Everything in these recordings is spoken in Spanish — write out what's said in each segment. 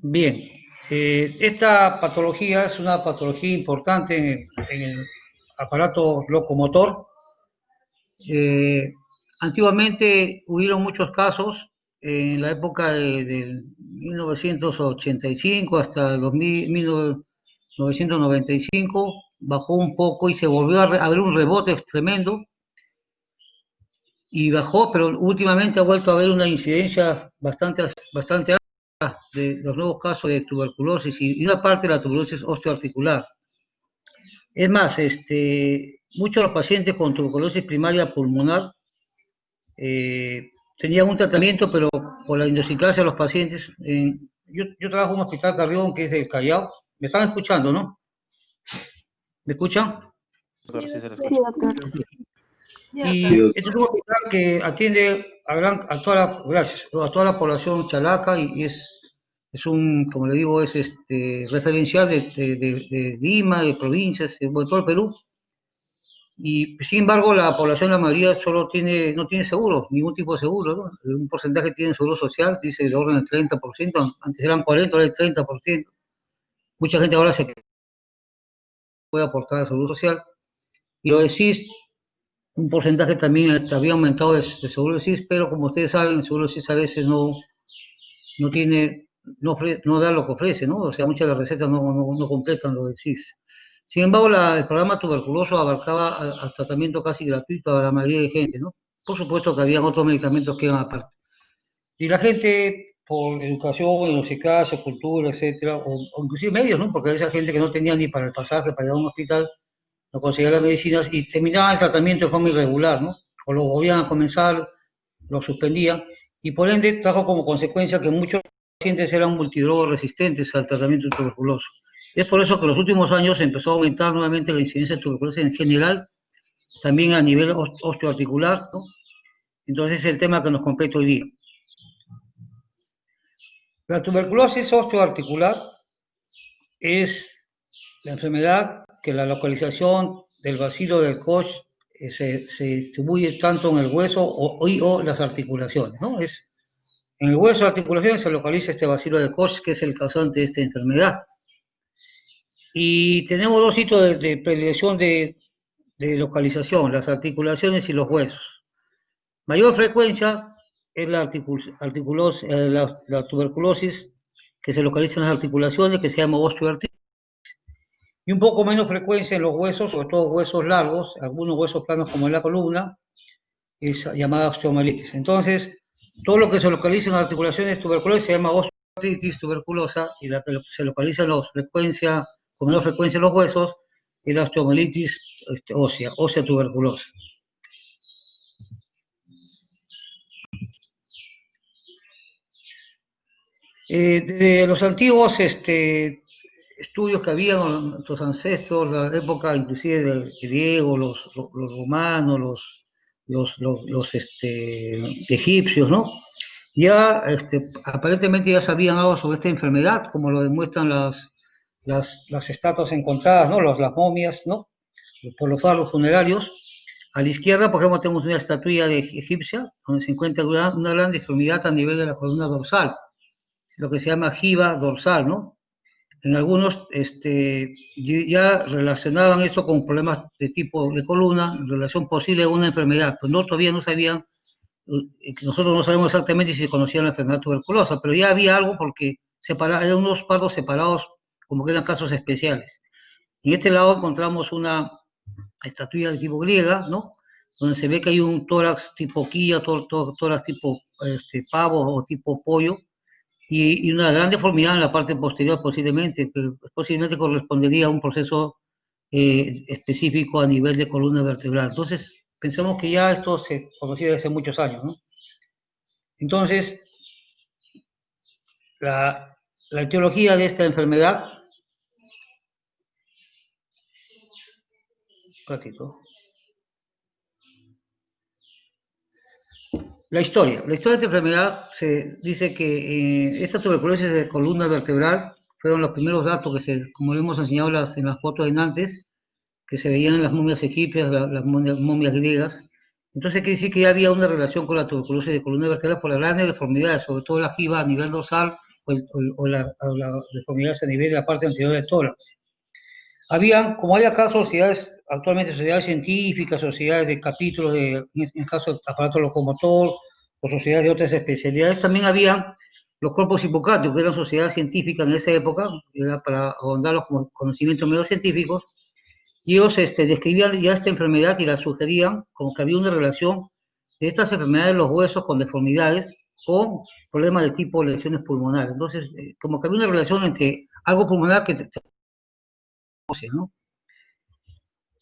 Bien, esta patología es una patología importante en el aparato locomotor. Eh, Antiguamente hubieron muchos casos en la época del 1985 hasta el 1995, bajó un poco y se volvió a ver un rebote tremendo y bajó, pero últimamente ha vuelto a haber una incidencia bastante alta de los nuevos casos de tuberculosis y una parte de la tuberculosis osteoarticular. Es más, muchos de los pacientes con tuberculosis primaria pulmonar tenían un tratamiento, pero por la idiosincrasia de los pacientes, yo trabajo en un hospital Carrión que es del Callao. ¿Me están escuchando, no? ¿Me escuchan? Doctor, sí se le Sí, escucha. doctor. Y este es un hospital que atiende gracias, a toda la población chalaca y es un, como le digo, es referencial de Lima, de provincias, de todo el Perú. Y sin embargo, la población, la mayoría, no tiene seguro, ningún tipo de seguro, ¿no? Un porcentaje tiene seguro social, dice de orden del 30%, antes eran 40, ahora el 30%. Mucha gente ahora se puede aportar al seguro social. Y lo decís, un porcentaje también había aumentado de seguro del SIS, pero como ustedes saben, el seguro del SIS a veces no tiene, no da lo que ofrece, ¿no? O sea, muchas de las recetas no completan lo del SIS. Sin embargo, el programa tuberculoso abarcaba al tratamiento casi gratuito a la mayoría de gente, ¿no? Por supuesto que había otros medicamentos que iban aparte. Y la gente, por educación, idiosincrasia, cultura, etcétera, o inclusive medios, ¿no? Porque hay esa gente que no tenía ni para el pasaje para ir a un hospital, no conseguía las medicinas y terminaba el tratamiento de forma irregular, ¿no? O lo volvían a comenzar, lo suspendían, y por ende trajo como consecuencia que muchos pacientes eran multidrogas resistentes al tratamiento de tuberculosis. Es por eso que en los últimos años empezó a aumentar nuevamente la incidencia de tuberculosis en general, también a nivel osteoarticular, ¿no? Entonces es el tema que nos compete hoy día. La tuberculosis osteoarticular es la enfermedad que la localización del bacilo del Koch se distribuye tanto en el hueso o las articulaciones, ¿no? En el hueso de articulaciones se localiza este bacilo de Koch, que es el causante de esta enfermedad. Y tenemos dos sitios de predilección de localización, las articulaciones y los huesos. Mayor frecuencia es la tuberculosis que se localiza en las articulaciones, que se llama osteoartritis, y un poco menos frecuencia en los huesos, sobre todo huesos largos, algunos huesos planos como en la columna, es llamada osteomelitis. Entonces, todo lo que se localiza en articulaciones tuberculosas se llama osteoartritis tuberculosa, y la que se localiza con menor frecuencia en los huesos es la osteomelitis ósea tuberculosa. Desde los antiguos estudios que habían nuestros ancestros, la época inclusive de griegos, los romanos, los egipcios, ¿no? Ya aparentemente ya sabían algo sobre esta enfermedad, como lo demuestran las estatuas encontradas, ¿no? Las momias, ¿no? Por los faros funerarios. A la izquierda, por ejemplo, tenemos una estatua de egipcia, donde se encuentra una gran deformidad a nivel de la columna dorsal, lo que se llama jiba dorsal, ¿no? En algunos ya relacionaban esto con problemas de tipo de columna, en relación posible a una enfermedad, pero todavía no sabían, nosotros no sabemos exactamente si se conocía la enfermedad tuberculosa, pero ya había algo porque eran unos pardos separados como que eran casos especiales. En este lado encontramos una estatua de tipo griega, ¿no? Donde se ve que hay un tórax tipo quilla, tórax tipo pavo o tipo pollo, y una gran deformidad en la parte posterior posiblemente, que posiblemente correspondería a un proceso específico a nivel de columna vertebral. Entonces, pensamos que ya esto se conocía desde hace muchos años, ¿no? Entonces, la etiología de esta enfermedad, un ratito. La historia de esta enfermedad se dice que esta tuberculosis de columna vertebral fueron los primeros datos como hemos enseñado en las fotos de antes, que se veían en las momias egipcias, las momias griegas. Entonces quiere decir que ya había una relación con la tuberculosis de columna vertebral por las grandes deformidades, sobre todo la jiba a nivel dorsal o la deformidades a nivel de la parte anterior del tórax. Como hay acá sociedades, actualmente sociedades científicas, sociedades de capítulos, en el caso del aparato locomotor, o sociedades de otras especialidades, también había los cuerpos hipocráticos, que eran sociedades científicas en esa época, era para ahondar los conocimientos medio científicos, y ellos describían ya esta enfermedad y la sugerían como que había una relación de estas enfermedades de los huesos con deformidades, con problemas de tipo lesiones pulmonares. Entonces, como que había una relación entre algo pulmonar que ¿no?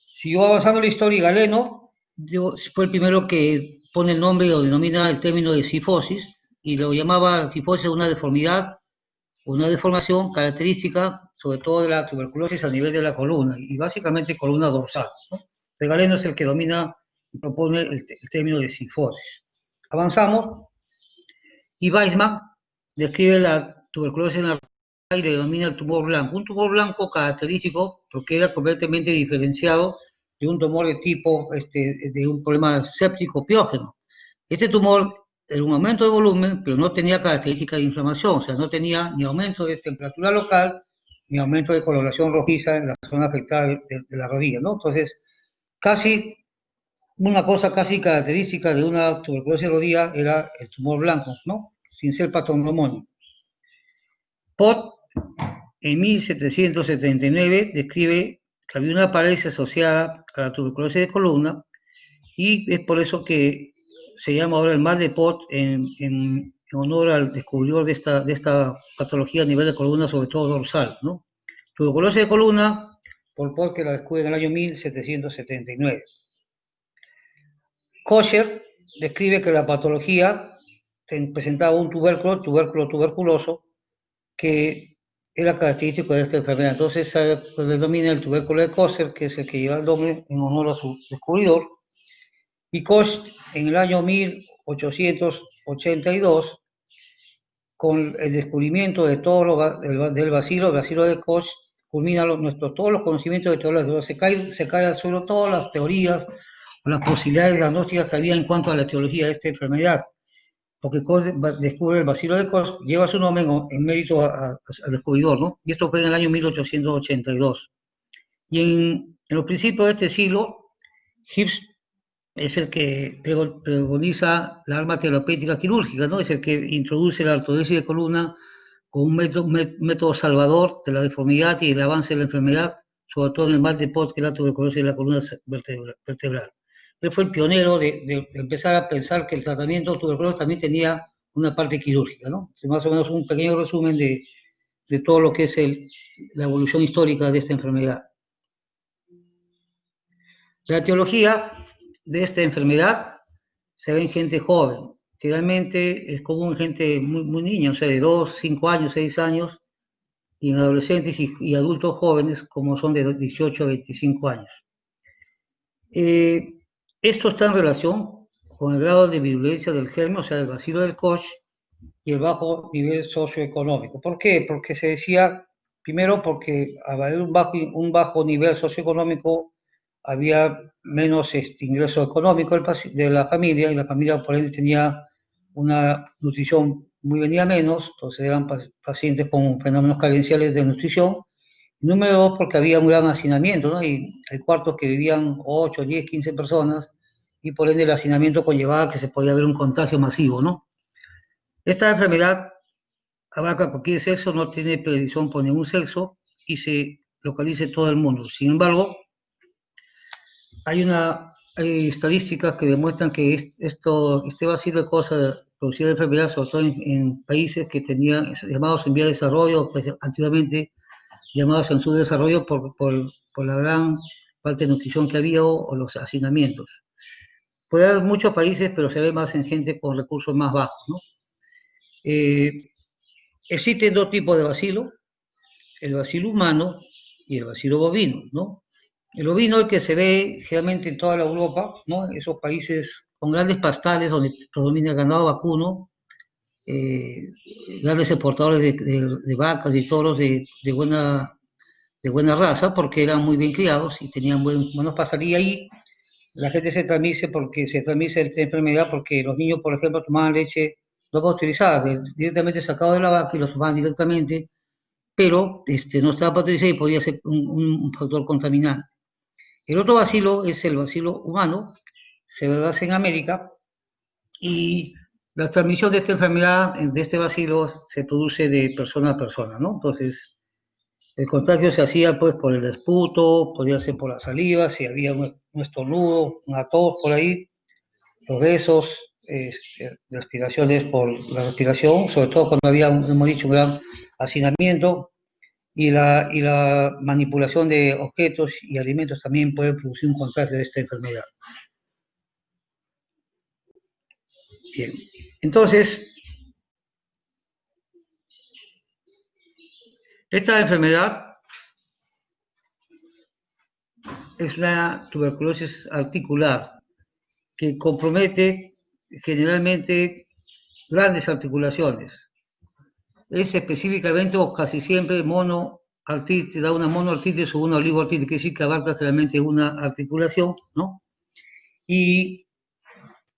Siguió avanzando la historia y Galeno fue el primero que pone el nombre o denomina el término de cifosis y lo llamaba cifosis una deformidad, una deformación característica sobre todo de la tuberculosis a nivel de la columna y básicamente columna dorsal, ¿no? Pero Galeno es el que domina y propone el término de cifosis. Avanzamos y Weissman describe la tuberculosis en la y le denomina el tumor blanco. Un tumor blanco característico porque era completamente diferenciado de un tumor de tipo, de un problema séptico piógeno. Este tumor era un aumento de volumen, pero no tenía características de inflamación, o sea, no tenía ni aumento de temperatura local, ni aumento de coloración rojiza en la zona afectada de la rodilla, ¿no? Entonces, una cosa casi característica de una tuberculosis de rodilla era el tumor blanco, ¿no? Sin ser patognomónico. Pott, en 1779, describe que había una parálisis asociada a la tuberculosis de columna y es por eso que se llama ahora el mal de Pott en honor al descubridor de esta patología a nivel de columna, sobre todo dorsal, ¿no? Tuberculosis de columna, por Pott, que la descubre en el año 1779. Kocher describe que la patología presentaba un tubérculo tuberculoso, que era característico de esta enfermedad. Entonces se denomina el tubérculo de Kocher, que es el que lleva el nombre en honor a su descubridor. Y Koch, en el año 1882, con el descubrimiento de todo del bacilo de Koch, culmina todos los conocimientos de teología. Se cae al suelo todas las teorías o las posibilidades diagnósticas que había en cuanto a la etiología de esta enfermedad. Porque Koch descubre el bacilo de Koch, lleva su nombre en mérito al descubridor, ¿no? Y esto fue en el año 1882. Y en los principios de este siglo, Gibbs es el que preconiza la arma terapéutica quirúrgica, ¿no? Es el que introduce la ortodesis de columna con un método salvador de la deformidad y el avance de la enfermedad, sobre todo en el mal de Pott, que es la tuberculosis de la columna vertebral. Él fue el pionero de empezar a pensar que el tratamiento de tuberculosis también tenía una parte quirúrgica, ¿no? Más o menos un pequeño resumen de todo lo que es la evolución histórica de esta enfermedad. La etiología de esta enfermedad se ve en gente joven. Generalmente es común en gente muy niña, o sea, de 2, 5 años, 6 años, y en adolescentes y adultos jóvenes como son de 18 a 25 años. Esto está en relación con el grado de virulencia del germen, o sea, del bacilo del Koch, y el bajo nivel socioeconómico. ¿Por qué? Porque se decía, primero porque al haber un bajo nivel socioeconómico había menos ingreso económico de la familia, y la familia por ende tenía una nutrición muy venida menos, entonces eran pacientes con fenómenos carenciales de nutrición. Número 2, porque había un gran hacinamiento, ¿no? Y hay cuartos que vivían 8, 10, 15 personas, y por ende el hacinamiento conllevaba que se podía haber un contagio masivo, ¿no? Esta enfermedad abarca cualquier sexo, no tiene predicción por ningún sexo y se localiza en todo el mundo. Sin embargo, hay estadísticas que demuestran que este bacilo de cosas producía enfermedad, sobre todo en países que tenían llamados en vía de desarrollo, pues, antiguamente llamados en subdesarrollo por la gran falta de nutrición que había o los hacinamientos. Puede haber muchos países, pero se ve más en gente con recursos más bajos, ¿no? Existen dos tipos de bacilo, el bacilo humano y el bacilo bovino, ¿no? El ovino es el que se ve generalmente en toda la Europa, ¿no? Esos países con grandes pastales donde predomina el ganado vacuno, grandes exportadores de vacas y toros de buena raza, porque eran muy bien criados y tenían buenos pastales. Y ahí la gente se transmite esta enfermedad porque los niños, por ejemplo, tomaban leche lo va a utilizar directamente sacado de la vaca y lo tomaban directamente, pero no estaba pasteurizado y podría ser un factor contaminante. El otro bacilo es el bacilo humano, se basa en América, y la transmisión de esta enfermedad, de este bacilo, se produce de persona a persona, ¿no? Entonces, el contagio se hacía pues por el esputo, podría ser por la saliva, si había un estornudo, una tos por ahí, los besos, respiraciones por la respiración, sobre todo cuando había, hemos dicho, un gran hacinamiento, y la manipulación de objetos y alimentos también puede producir un contagio de esta enfermedad. Bien, entonces, esta enfermedad es una tuberculosis articular que compromete generalmente grandes articulaciones. Es específicamente o casi siempre monoartritis, da una monoartritis o una oligoartritis, que sí que abarca generalmente una articulación, ¿no? Y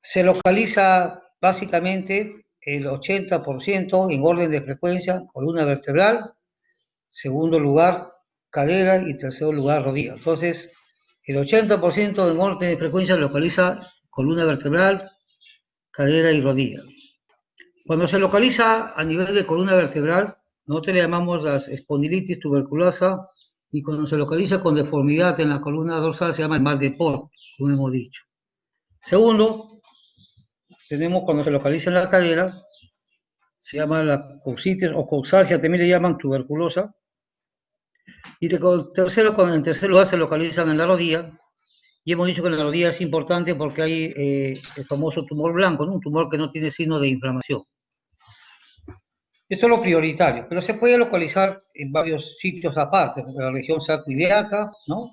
se localiza básicamente el 80% en orden de frecuencia, columna vertebral, segundo lugar, cadera y tercer lugar, rodilla. Entonces, el 80% en orden de frecuencia localiza columna vertebral, cadera y rodilla. Cuando se localiza a nivel de columna vertebral, nosotros le llamamos las espondilitis tuberculosa, y cuando se localiza con deformidad en la columna dorsal se llama el mal de Port, como hemos dicho. Segundo, tenemos cuando se localiza en la cadera, se llama la coxitis o coxalgia, también le llaman tuberculosa. Y en tercer lugar se localizan en la rodilla, y hemos dicho que la rodilla es importante porque hay el famoso tumor blanco, ¿no? Un tumor que no tiene signo de inflamación. Esto es lo prioritario, pero se puede localizar en varios sitios aparte, en la región sacroiliaca, ¿no?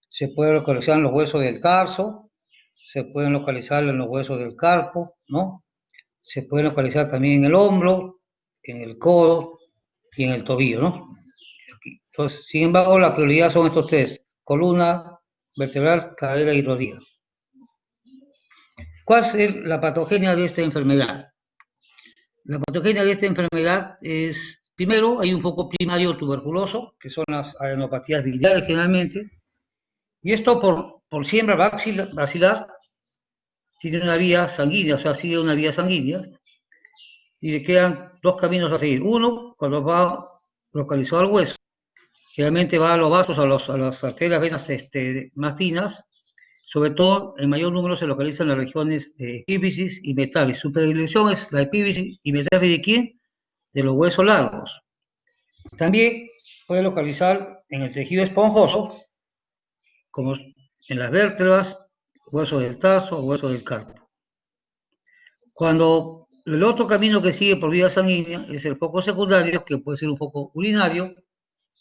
Se puede localizar en los huesos del tarso, se pueden localizar en los huesos del carpo, ¿no? Se puede localizar también en el hombro, en el codo y en el tobillo, ¿no? Entonces, sin embargo, la prioridad son estos tres: columna vertebral, cadera y rodilla. ¿Cuál es la patogenia de esta enfermedad? La patogenia de esta enfermedad es, primero, hay un foco primario tuberculoso, que son las adenopatías biliares generalmente, y esto por siembra basilar tiene una vía sanguínea, o sea, sigue una vía sanguínea, y le quedan dos caminos a seguir. Uno, cuando va localizado al hueso, generalmente va a los vasos, a las arterias venas más finas, sobre todo en mayor número se localizan en las regiones de epífisis y metáfisis. Su predilección es la epífisis y metáfisis, ¿de quién? De los huesos largos. También puede localizar en el tejido esponjoso, como en las vértebras, huesos del tarso, huesos del carpo. Cuando el otro camino que sigue por vía sanguínea es el foco secundario, que puede ser un foco urinario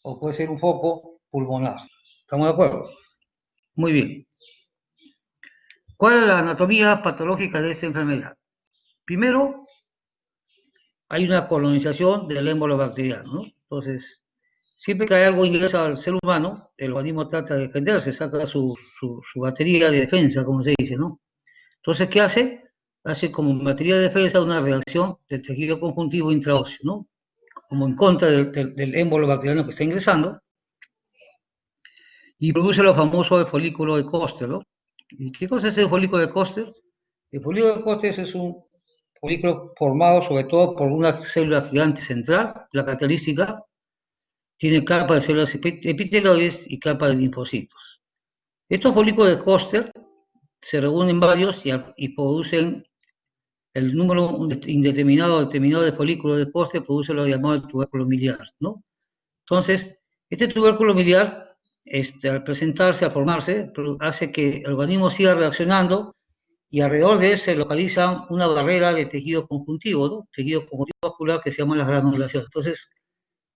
o puede ser un foco pulmonar. ¿Estamos de acuerdo? Muy bien. ¿Cuál es la anatomía patológica de esta enfermedad? Primero, hay una colonización del émbolo bacteriano, ¿no? Entonces, siempre que hay algo ingresa al ser humano, el organismo trata de defenderse, saca su batería de defensa, como se dice, ¿no? Entonces, ¿qué hace? Hace como batería de defensa una reacción del tejido conjuntivo intraóseo, ¿no? Como en contra del émbolo bacteriano que está ingresando, y produce lo famoso el folículo de Koster, ¿no? ¿Y qué cosa es el folículo de Koster? El folículo de Koster es un folículo formado sobre todo por una célula gigante central, la característica, tiene capa de células epiteloides y capa de linfocitos. Estos folículos de Koster se reúnen varios y producen el número indeterminado determinado de folículos de Koster, produce lo llamado tubérculo miliar, ¿no? Entonces, este tubérculo miliar, al presentarse, al formarse, hace que el organismo siga reaccionando, y alrededor de él se localiza una barrera de tejido conjuntivo, ¿no? Tejido conjuntivo vascular, que se llaman las granulaciones. Entonces,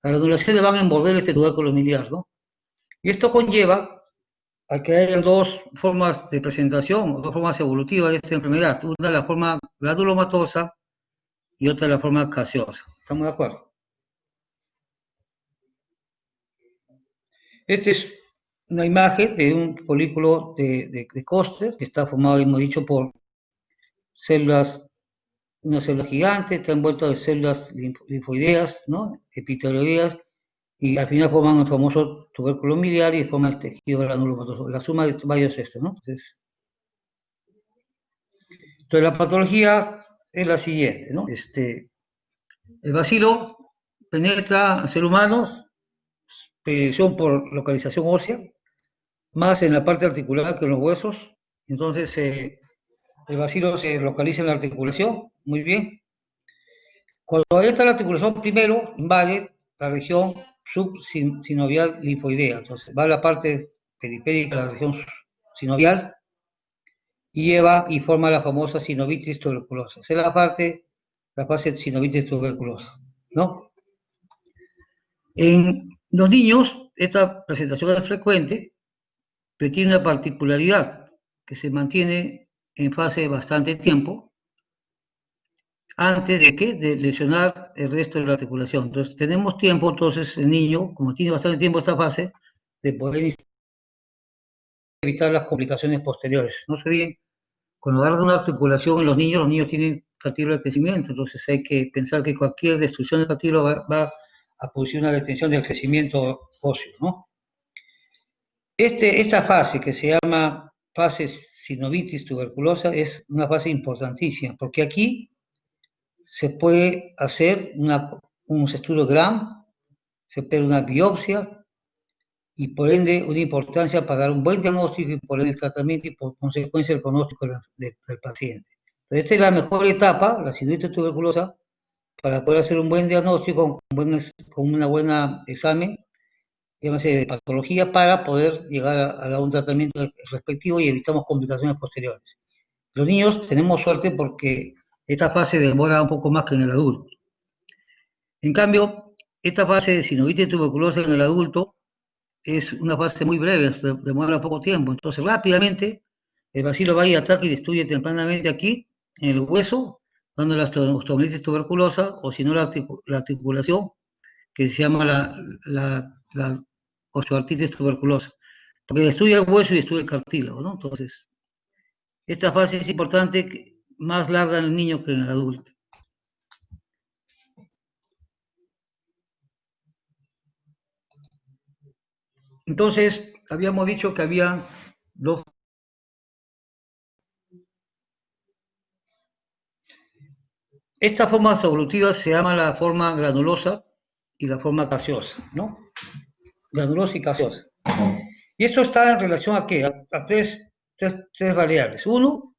las granulaciones van a envolver este tubérculo miliar, ¿no? Y esto conlleva a que haya dos formas de presentación, dos formas evolutivas de esta enfermedad. Una la forma granulomatosa y otra la forma gaseosa. ¿Estamos de acuerdo? Esta es una imagen de un folículo de Koster, que está formado, hemos dicho, por células una célula gigante, está envuelto de células linfoideas, ¿no? Epitelioideas, y al final forman el famoso tubérculo miliar y forman el tejido granulomatoso, la suma de varios estos, ¿no? Entonces la patología es la siguiente, ¿no? El bacilo penetra al ser humano, predilección por localización ósea, más en la parte articular que en los huesos. Entonces, el bacilo se localiza en la articulación, muy bien. Cuando entra la articulación, primero invade la región subsinovial linfoidea. Entonces, va a la parte periférica de la región sinovial y lleva y forma la famosa sinovitis tuberculosa. Esa es la fase sinovitis tuberculosa, ¿no? En los niños, esta presentación es frecuente, pero tiene una particularidad que se mantiene en fase bastante tiempo antes de lesionar el resto de la articulación. Entonces, tenemos tiempo, entonces el niño, como tiene bastante tiempo esta fase, de poder evitar las complicaciones posteriores. No se olviden, cuando agarran una articulación en los niños tienen cartílago de crecimiento, entonces hay que pensar que cualquier destrucción del cartílago va a producir una detención del crecimiento óseo, ¿no? Esta fase que se llama fase sinovitis tuberculosa es una fase importantísima, porque aquí se puede hacer un estudio Gram, se puede hacer una biopsia y por ende una importancia para dar un buen diagnóstico y por ende el tratamiento y por consecuencia el pronóstico del paciente. Pero esta es la mejor etapa, la sinovitis tuberculosa, para poder hacer un buen diagnóstico con una buena examen, llámase de patología, para poder llegar a dar un tratamiento respectivo y evitamos complicaciones posteriores. Los niños tenemos suerte porque esta fase demora un poco más que en el adulto. En cambio, esta fase de sinovitis tuberculosa en el adulto es una fase muy breve, demora poco tiempo. Entonces, rápidamente, el bacilo va y ataca y destruye tempranamente aquí, en el hueso, dando la osteomelitis tuberculosa, o si no, la articulación, que se llama la osteoartritis tuberculosa, porque destruye el hueso y destruye el cartílago, ¿no? Entonces, esta fase es importante, más larga en el niño que en el adulto. Entonces, habíamos dicho que había dos. Esta forma evolutiva se llama la forma granulosa y la forma gaseosa, ¿no? Granulosa y gaseosa. Y esto está en relación a qué? A tres variables. Uno,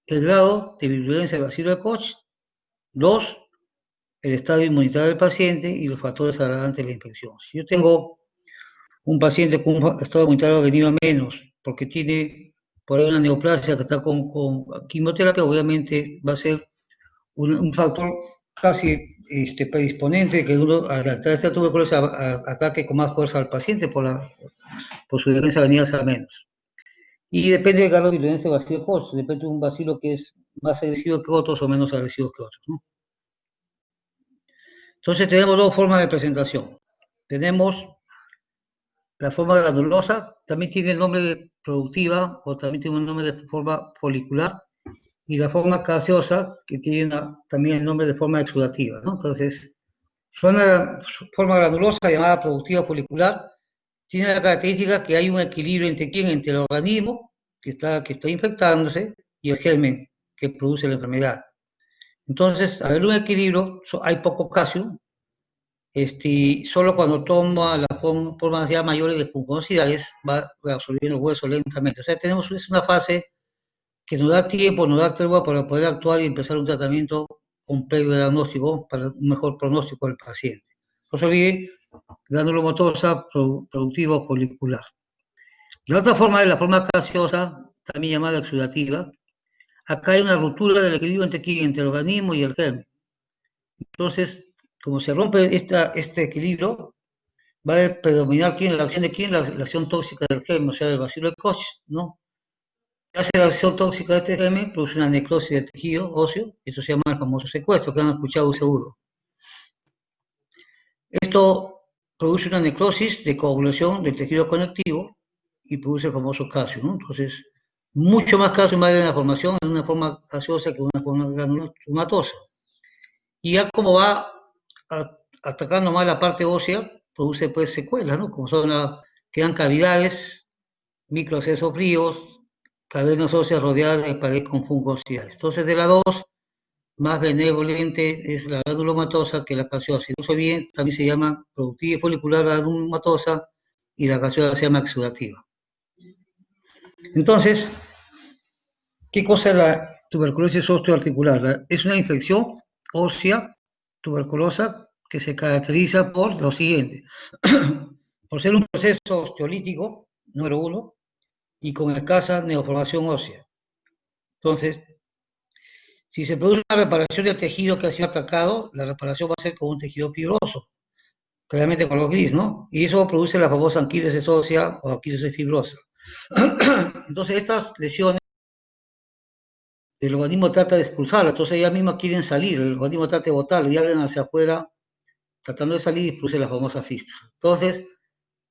el grado de virulencia del bacilo de Koch. Dos, el estado inmunitario del paciente y los factores agravantes de la infección. Si yo tengo un paciente con un estado inmunitario venido a menos, porque tiene por ahí una neoplasia que está con quimioterapia, obviamente va a ser un factor casi predisponente que uno, al tratar esta tuberculosis, ataque con más fuerza al paciente por su defensa venida a menos. Y depende del grado de virulencia del bacilo de Koch, depende de un bacilo que es más agresivo que otros o menos agresivo que otros, ¿no? Entonces tenemos dos formas de presentación. Tenemos la forma granulosa, también tiene el nombre de productiva o también tiene un nombre de forma folicular, y la forma gaseosa, que tiene también el nombre de forma exudativa, ¿no? Entonces, una forma granulosa llamada productiva folicular tiene la característica que hay un equilibrio entre el organismo que está infectándose y el germen que produce la enfermedad. Entonces, al haber un equilibrio, hay poco calcio, solo cuando toma las formas ya mayores de pulmonosidades va absorbiendo el hueso lentamente. O sea, es una fase que nos da tiempo, nos da tregua para poder actuar y empezar un tratamiento con previo diagnóstico para un mejor pronóstico del paciente. No se olvide, granulomatosa productiva folicular. La otra forma es la forma gaseosa, también llamada exudativa. Acá hay una ruptura del equilibrio entre el organismo y el germen. Entonces, como se rompe este equilibrio, va a predominar la acción de quién, la acción tóxica del germen, o sea, del bacilo de Koch, ¿no? Hace la acción tóxica de este germen, produce una necrosis del tejido óseo, eso se llama el famoso secuestro, que han escuchado seguro. Esto produce una necrosis de coagulación del tejido conectivo y produce el famoso calcio, ¿no? Entonces, mucho más calcio en la formación en una forma gaseosa que en una forma granulomatosa. Y ya como va atacando más la parte ósea, produce pues secuelas, ¿no? Como son quedan cavidades, microaccesos fríos, cavernas óseas rodeadas de pared con fungosidades. Entonces, de las dos, más benevolente es la granulomatosa que la gaseosa. Si no sé bien, también se llama productiva y folicular granulomatosa y la gaseosa se llama exudativa. Entonces, ¿qué cosa es la tuberculosis osteoarticular? Es una infección ósea tuberculosa que se caracteriza por lo siguiente: por ser un proceso osteolítico, número uno, y con escasa neoformación ósea. Entonces, si se produce una reparación del tejido que ha sido atacado, la reparación va a ser con un tejido fibroso, claramente color gris, ¿no? Y eso produce la famosa anquilosis ósea o anquilosis fibrosa. Entonces, estas lesiones, el organismo trata de expulsarlas, entonces ellas mismas quieren salir, el organismo trata de botarlas y abren hacia afuera, tratando de salir y produce la famosa fístula. Entonces,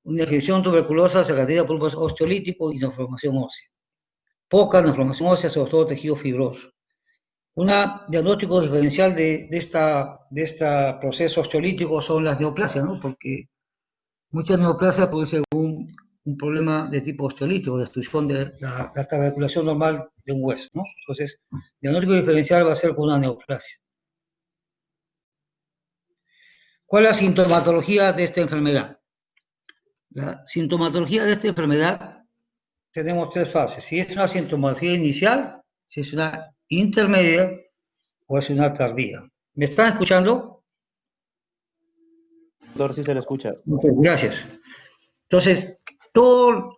una infección tuberculosa se caracteriza por un proceso osteolítico y neoformación ósea. Poca neoformación ósea, sobre todo tejido fibroso. Un diagnóstico diferencial de este proceso osteolítico son las neoplasias, ¿no? Porque muchas neoplasias producen un problema de tipo osteolítico, destrucción de la articulación normal de un hueso, ¿no? Entonces, el diagnóstico diferencial va a ser con una neoplasia. ¿Cuál es la sintomatología de esta enfermedad? La sintomatología de esta enfermedad tenemos tres fases. Si es una sintomatología inicial, si es una intermedia o es una tardía. ¿Me están escuchando? Doctor, sí se le escucha. Okay, gracias. Entonces,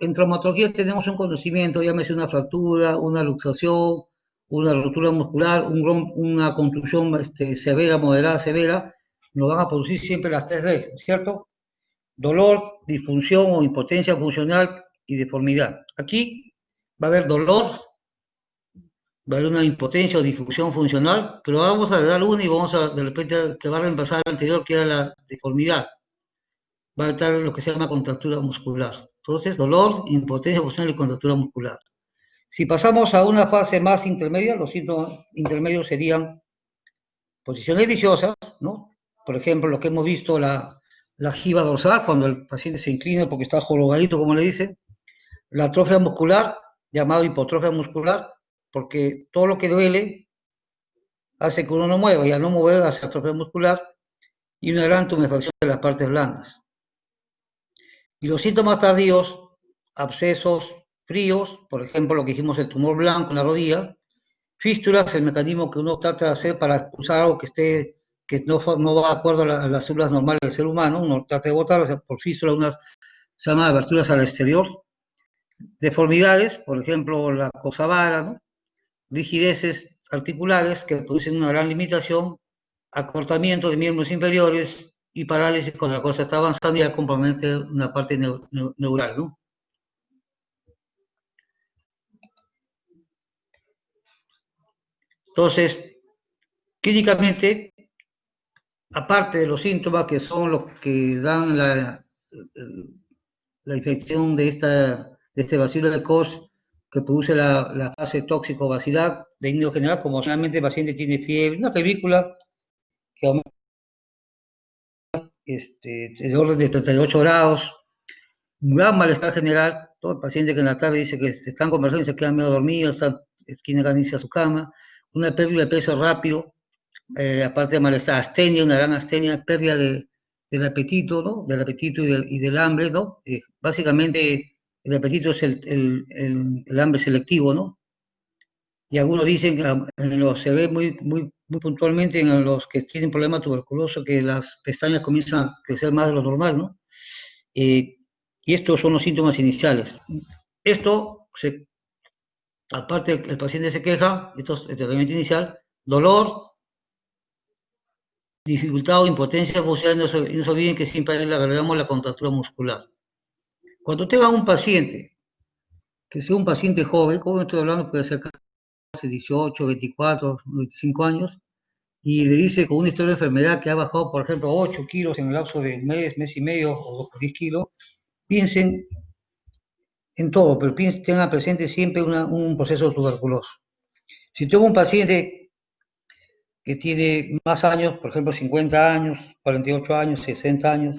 en traumatología tenemos un conocimiento, llámese una fractura, una luxación, una rotura muscular, una contusión severa, moderada, severa, nos van a producir siempre las tres D, ¿cierto? Dolor, disfunción o impotencia funcional y deformidad. Aquí va a haber dolor, va a haber una impotencia o disfunción funcional, pero vamos a dar una y vamos a, de repente, que va a reemplazar la anterior, que era la deformidad. Va a estar lo que se llama contractura muscular. Entonces, dolor, impotencia funcional y contractura muscular. Si pasamos a una fase más intermedia, los síntomas intermedios serían posiciones viciosas, ¿no? Por ejemplo, lo que hemos visto, la jiba dorsal, cuando el paciente se inclina porque está jorogadito, como le dicen. La atrofia muscular, llamado hipotrofia muscular, porque todo lo que duele hace que uno no mueva, y al no mover hace atrofia muscular, y una gran tumefacción de las partes blandas. Y los síntomas tardíos, abscesos fríos, por ejemplo, lo que dijimos, el tumor blanco en la rodilla, fístulas, el mecanismo que uno trata de hacer para expulsar algo que no va de acuerdo a las células normales del ser humano, uno trata de botar, o sea, por fístula, unas se llaman aberturas al exterior. Deformidades, por ejemplo, la cosa vara, ¿no? Rigideces articulares que producen una gran limitación, acortamiento de miembros inferiores y parálisis cuando la cosa está avanzando y ya compromete una parte neural, ¿no? Entonces, clínicamente, aparte de los síntomas que son los que dan la infección de este bacilo de Koch, que produce la fase tóxico-bacillar de índice general, como solamente el paciente tiene fiebre, una febrícula que aumenta de orden de 38 grados, un gran malestar general, todo el paciente que en la tarde dice que están conversando y se quedan medio dormidos, tienen ganas de irse a su cama, una pérdida de peso rápido, aparte de malestar, astenia, una gran astenia, pérdida del apetito, ¿no? Del apetito y del hambre, ¿no? Básicamente el apetito es el hambre selectivo, ¿no? Y algunos dicen que se ve muy puntualmente en los que tienen problema tuberculoso que las pestañas comienzan a crecer más de lo normal, ¿no? Y estos son los síntomas iniciales. Esto, aparte el paciente se queja, esto es el tratamiento inicial, dolor, dificultad o impotencia funcional, no se olviden que siempre le agregamos la contractura muscular. Cuando tenga un paciente, que sea un paciente joven, como estoy hablando, puede ser 18, 24, 25 años, y le dice con una historia de enfermedad que ha bajado, por ejemplo, 8 kilos en el lapso de mes y medio o 10 kilos, piensen en todo, pero tenga presente siempre un proceso tuberculoso. Si tengo un paciente que tiene más años, por ejemplo 50 años, 48 años, 60 años,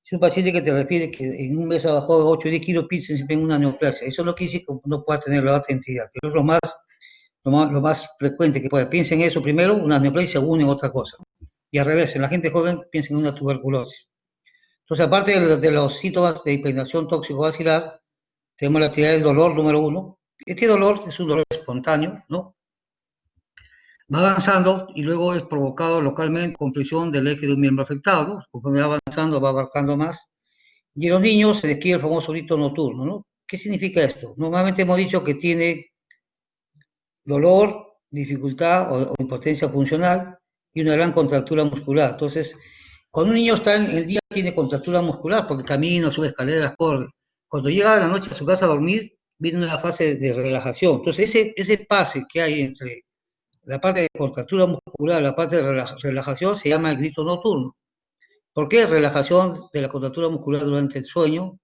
es un paciente que te refiere que en un mes ha bajado de 8 o 10 kilos, piensa siempre en una neoplasia. Eso no quiere decir que no pueda tener la otra entidad, pero es lo más frecuente que puede. Piensen en eso primero, una neoplasia, y segundo en otra cosa. Y al revés, en la gente joven piensen en una tuberculosis. Entonces, aparte de los síntomas de impregnación tóxico-vacilar, tenemos la actividad del dolor número uno. Este dolor es un dolor espontáneo, ¿no? Va avanzando y luego es provocado localmente con presión del eje de un miembro afectado, ¿no? Conforme va avanzando, va abarcando más. Y en los niños se describe el famoso grito nocturno, ¿no? ¿Qué significa esto? Normalmente hemos dicho que tiene dolor, dificultad o impotencia funcional y una gran contractura muscular. Entonces, cuando un niño está en el día tiene contractura muscular porque camina, sube escaleras, corre. Cuando llega a la noche a su casa a dormir, viene una fase de relajación. Entonces, ese pase que hay entre la parte de contractura muscular y la parte de relajación se llama el grito nocturno. ¿Por qué? Relajación de la contractura muscular durante el sueño,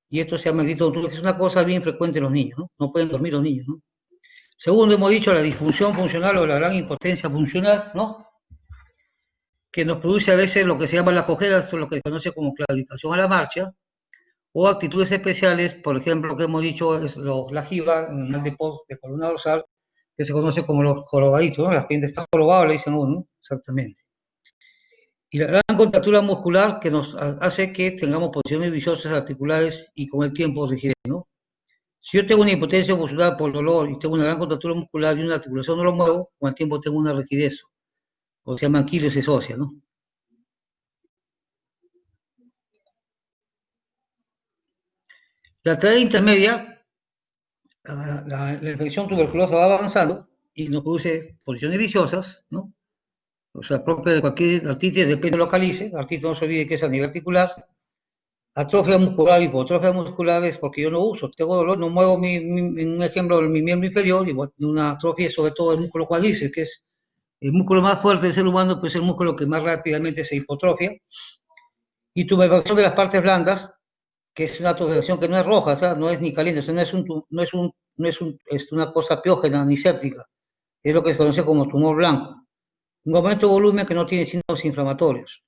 y esto se llama el grito nocturno, que es una cosa bien frecuente en los niños, ¿no? No pueden dormir los niños, ¿no? Segundo, hemos dicho la disfunción funcional o la gran impotencia funcional, ¿no? Que nos produce a veces lo que se llama la cojera, esto es lo que se conoce como claudicación a la marcha, o actitudes especiales, por ejemplo, lo que hemos dicho es la jiba en el mal de columna dorsal, que se conoce como los jorobaditos, ¿no? La gente está jorobada, le dicen uno, ¿no? Exactamente. Y la gran contractura muscular que nos hace que tengamos posiciones viciosas articulares y con el tiempo rigidez, ¿no? Si yo tengo una impotencia muscular por dolor y tengo una gran contractura muscular y una articulación no lo muevo, con el tiempo tengo una rigidez, o se llama anquilosis ósea, ¿no? La tarea intermedia, la infección tuberculosa va avanzando y nos produce posiciones viciosas, ¿no? O sea, propia de cualquier artritis, depende de lo localice, la artritis no se olvide que es a nivel articular, atrofia muscular, hipotrofia muscular es porque yo no uso, tengo dolor, no muevo en un ejemplo, mi miembro inferior, y una atrofia sobre todo el músculo cuádriceps, que es el músculo más fuerte del ser humano, pues es el músculo que más rápidamente se hipotrofia, y tumefacción de las partes blandas, que es una tumefacción que no es roja, o sea, no es ni caliente, o sea, es una cosa piógena ni séptica, es lo que se conoce como tumor blanco. Un aumento de volumen que no tiene síntomas inflamatorios.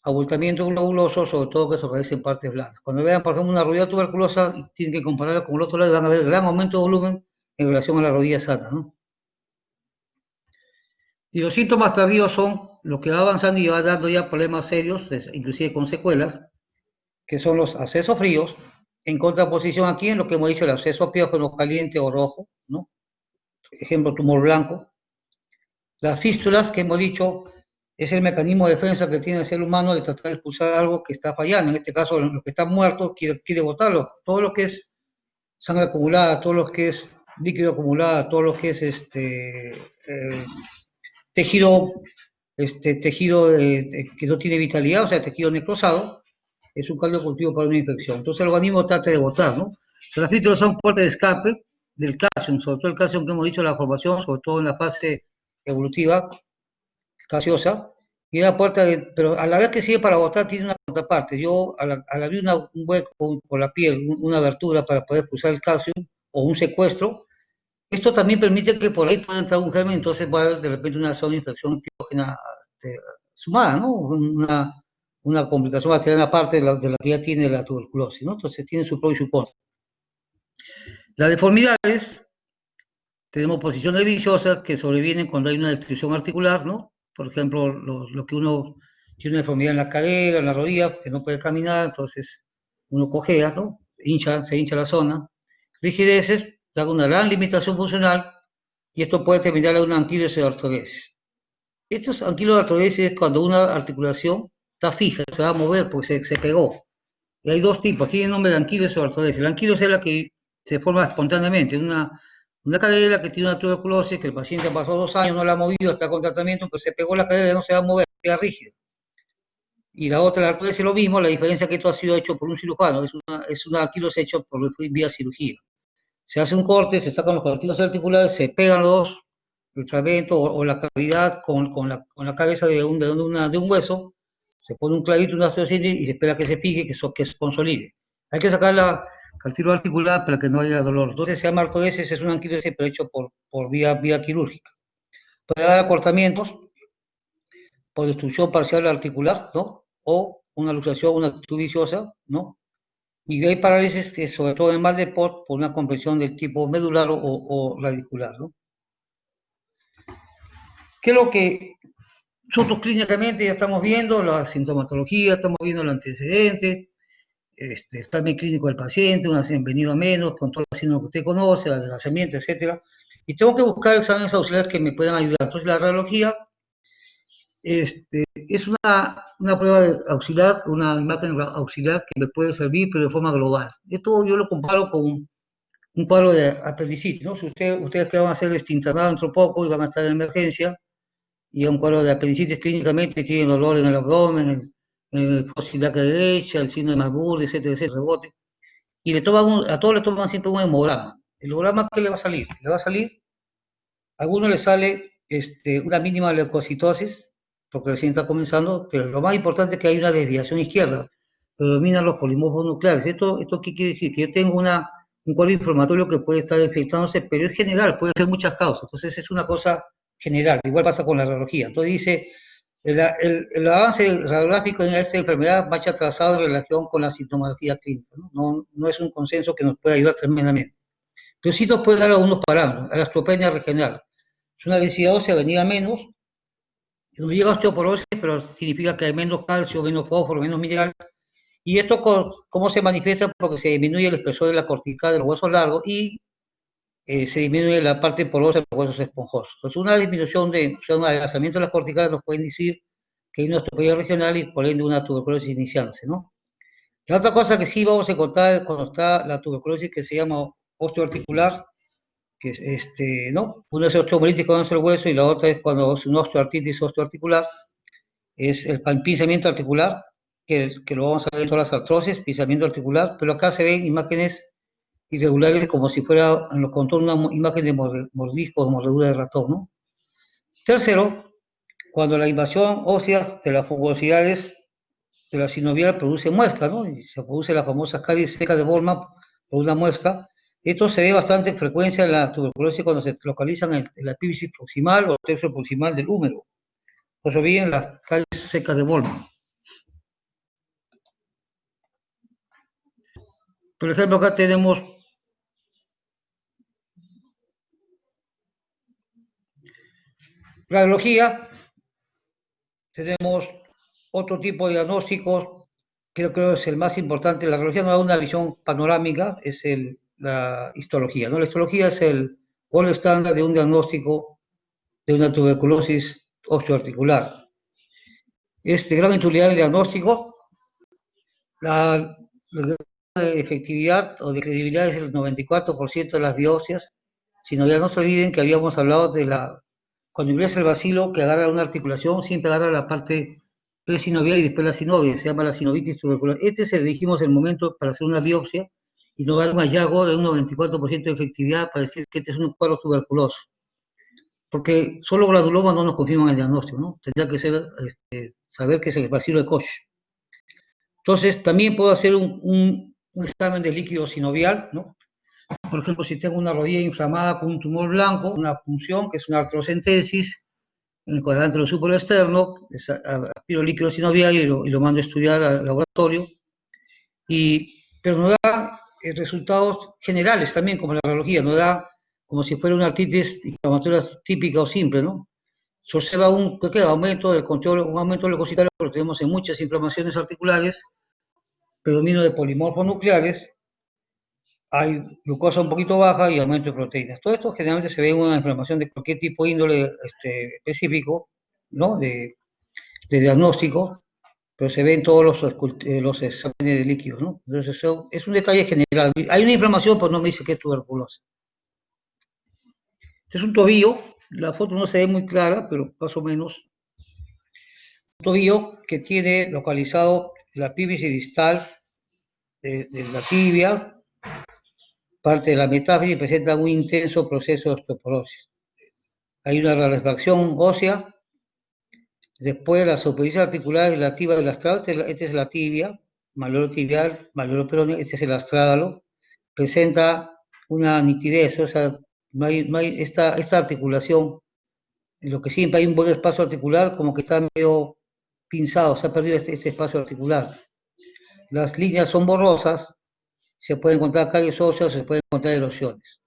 Abultamiento globuloso, sobre todo que se aparece en partes blandas. Cuando vean, por ejemplo, una rodilla tuberculosa, tienen que compararla con el otro lado y van a ver gran aumento de volumen en relación a la rodilla sana, ¿no? Y los síntomas tardíos son lo que va avanzando y va dando ya problemas serios, inclusive con secuelas, que son los abscesos fríos, en contraposición aquí en lo que hemos dicho, el absceso piógeno caliente o rojo, ¿no? Ejemplo, tumor blanco. Las fístulas, que hemos dicho, es el mecanismo de defensa que tiene el ser humano de tratar de expulsar algo que está fallando. En este caso, lo que está muerto quiere botarlo. Todo lo que es sangre acumulada, todo lo que es líquido acumulado, todo lo que es tejido, tejido que no tiene vitalidad, o sea, tejido necrosado, es un caldo de cultivo para una infección. Entonces el organismo trata de botar, ¿no? Las fístulas son puertas de escape del calcio, sobre todo el calcio que hemos dicho, la formación, sobre todo en la fase evolutiva, gaseosa, y una puerta pero a la vez que sirve para botar tiene una contraparte. Yo al abrir un hueco por la piel, una abertura para poder expulsar el calcio o un secuestro, esto también permite que por ahí pueda entrar un germen, entonces va a haber de repente una zona de infección pitógena sumada, ¿no? Una complicación bacteriana aparte de la que ya tiene la tuberculosis, ¿no? Entonces tiene su pro y su contra. Las deformidades, tenemos posiciones viciosas que sobrevienen cuando hay una destrucción articular, ¿no? Por ejemplo, lo que uno tiene una deformidad en la cadera, en la rodilla, que no puede caminar, entonces uno cojea, ¿no? Se hincha la zona. Rigideces, da una gran limitación funcional y esto puede terminar en una anquilosis de artrodesis. Estos anquilosis de artrodesis es cuando una articulación está fija, se va a mover porque se pegó. Y hay dos tipos, tiene nombre de anquilosis o artrodesis. La anquilosis es la que se forma espontáneamente, una cadera que tiene una tuberculosis, que el paciente pasó 2 años, no la ha movido, está con tratamiento, pues se pegó la cadera y no se va a mover, queda rígida. Y la otra, la artrodesis es lo mismo, la diferencia es que esto ha sido hecho por un cirujano, es una anquilosis hecha por vía cirugía. Se hace un corte, se sacan los cartílagos articulares, se pegan el fragmento o la cavidad con la cabeza de un hueso, se pone un clavito, una osteocindis y se espera que se pique, que se consolide. Hay que sacar al tiro articular para que no haya dolor. Entonces se llama artrodesis, es una anquilosis pero hecho por vía quirúrgica. Puede dar acortamientos por destrucción parcial articular, ¿no? O una luxación, una actitud viciosa, ¿no? Y hay parálisis que sobre todo en el mal de Port por una compresión del tipo medular o radicular, ¿no? ¿Qué es lo que nosotros clínicamente ya estamos viendo? La sintomatología, estamos viendo el antecedente, el examen clínico del paciente, una venido a menos, con todos los signos que usted conoce, el adelgazamiento, etcétera. Y tengo que buscar exámenes auxiliares que me puedan ayudar. Entonces la radiología es una prueba auxiliar, una imagen auxiliar que me puede servir, pero de forma global. Esto yo lo comparo con un cuadro de apendicitis, ¿no? Si ustedes que van a hacer internado dentro de poco y van a estar en emergencia, y un cuadro de apendicitis clínicamente tienen dolor en el abdomen, en el fosilaca derecha, el signo de Marburg, etcétera, etcétera, rebote, y a todos le toman siempre un hemograma. ¿El hemograma qué le va a salir? Le va a salir, a algunos le sale una mínima leucocitosis, porque recién está comenzando, pero lo más importante es que hay una desviación izquierda, predominan los polimorfos nucleares. ¿Esto qué quiere decir? Que yo tengo un cuadro inflamatorio que puede estar infectándose, pero es general, puede ser muchas causas. Entonces es una cosa general, igual pasa con la radiología. Entonces dice, el avance radiográfico en esta enfermedad va atrasado en relación con la sintomatología clínica, ¿no? No es un consenso que nos puede ayudar tremendamente. Pero sí nos puede dar algunos parámetros. A la osteopenia regional. Es una densidad ósea venida menos, no llega a osteoporosis, pero significa que hay menos calcio, menos fósforo, menos mineral. ¿Y esto cómo se manifiesta? Porque se disminuye el espesor de la cortical de los huesos largos y se disminuye la parte porosa de los huesos esponjosos. Entonces, una disminución un adelgazamiento de las corticales nos puede decir que hay una osteopenia regional y por ende una tuberculosis iniciándose, ¿no? La otra cosa que sí vamos a encontrar cuando está la tuberculosis que se llama osteoarticular, que es ¿no? Una es osteomelitis cuando es el hueso y la otra es cuando es una osteoartritis osteoarticular, es el pinzamiento articular, que lo vamos a ver en todas las artrosis, pinzamiento articular, pero acá se ven imágenes irregulares como si fuera en los contornos una imagen de mordisco o mordedura de ratón, ¿no? Tercero, cuando la invasión ósea de las fugosidades de la sinovial produce muesca, ¿no? Y se produce la famosa caries seca de Bolman por una muesca. Esto se ve bastante frecuencia en la tuberculosis cuando se localizan en la epífisis proximal o el tercio proximal del húmero. Por eso bien las caries secas de Bolman. Por ejemplo, acá tenemos radiología, tenemos otro tipo de diagnósticos, creo que es el más importante. La radiología no da una visión panorámica, es la histología, ¿no? La histología es el gold estándar de un diagnóstico de una tuberculosis osteoarticular. Es de gran utilidad el diagnóstico, la efectividad o de credibilidad es el 94% de las biopsias, sino ya no se olviden que habíamos hablado cuando ingresa el bacilo que agarra una articulación, siempre agarra la parte presinovial y después la sinovia, se llama la sinovitis tubercular. Se dijimos el momento para hacer una biopsia y nos va a dar un hallazgo de un 94% de efectividad para decir que este es un cuadro tuberculoso. Porque solo granuloma no nos confirman el diagnóstico, ¿no? Tendría que ser saber que es el bacilo de Koch. Entonces, también puedo hacer un examen de líquido sinovial, ¿no? Por ejemplo, si tengo una rodilla inflamada con un tumor blanco, una punción, que es una artrocentesis, en el cuadrante de lo supraexterno, aspiro líquido sinovial y lo mando a estudiar al laboratorio, pero nos da resultados generales también, como la radiología, nos da como si fuera una artritis inflamatoria típica o simple, ¿no? Se observa un aumento del control, un aumento del leucocitario, lo tenemos en muchas inflamaciones articulares, predominio de polimorfos nucleares, hay glucosa un poquito baja y aumento de proteínas. Todo esto generalmente se ve en una inflamación de cualquier tipo de índole específico, ¿no? De diagnóstico, pero se ven todos los exámenes de líquidos, ¿no? Entonces eso es un detalle general. Hay una inflamación, pero no me dice que es tuberculosis. Este es un tobillo, la foto no se ve muy clara, pero más o menos. Un tobillo que tiene localizado la epífisis distal de la tibia, parte de la metáfisis, presenta un intenso proceso de osteoporosis. Hay una rarefacción ósea, después la superficie articular relativa del astral, esta es la tibia, malleolo tibial, malleolo peroneo, este es el astrágalo, presenta una nitidez, o sea, no hay esta articulación, en lo que siempre hay un buen espacio articular, como que está medio pinzado, se ha perdido este espacio articular. Las líneas son borrosas, se pueden encontrar callos óseos, se pueden encontrar erosiones.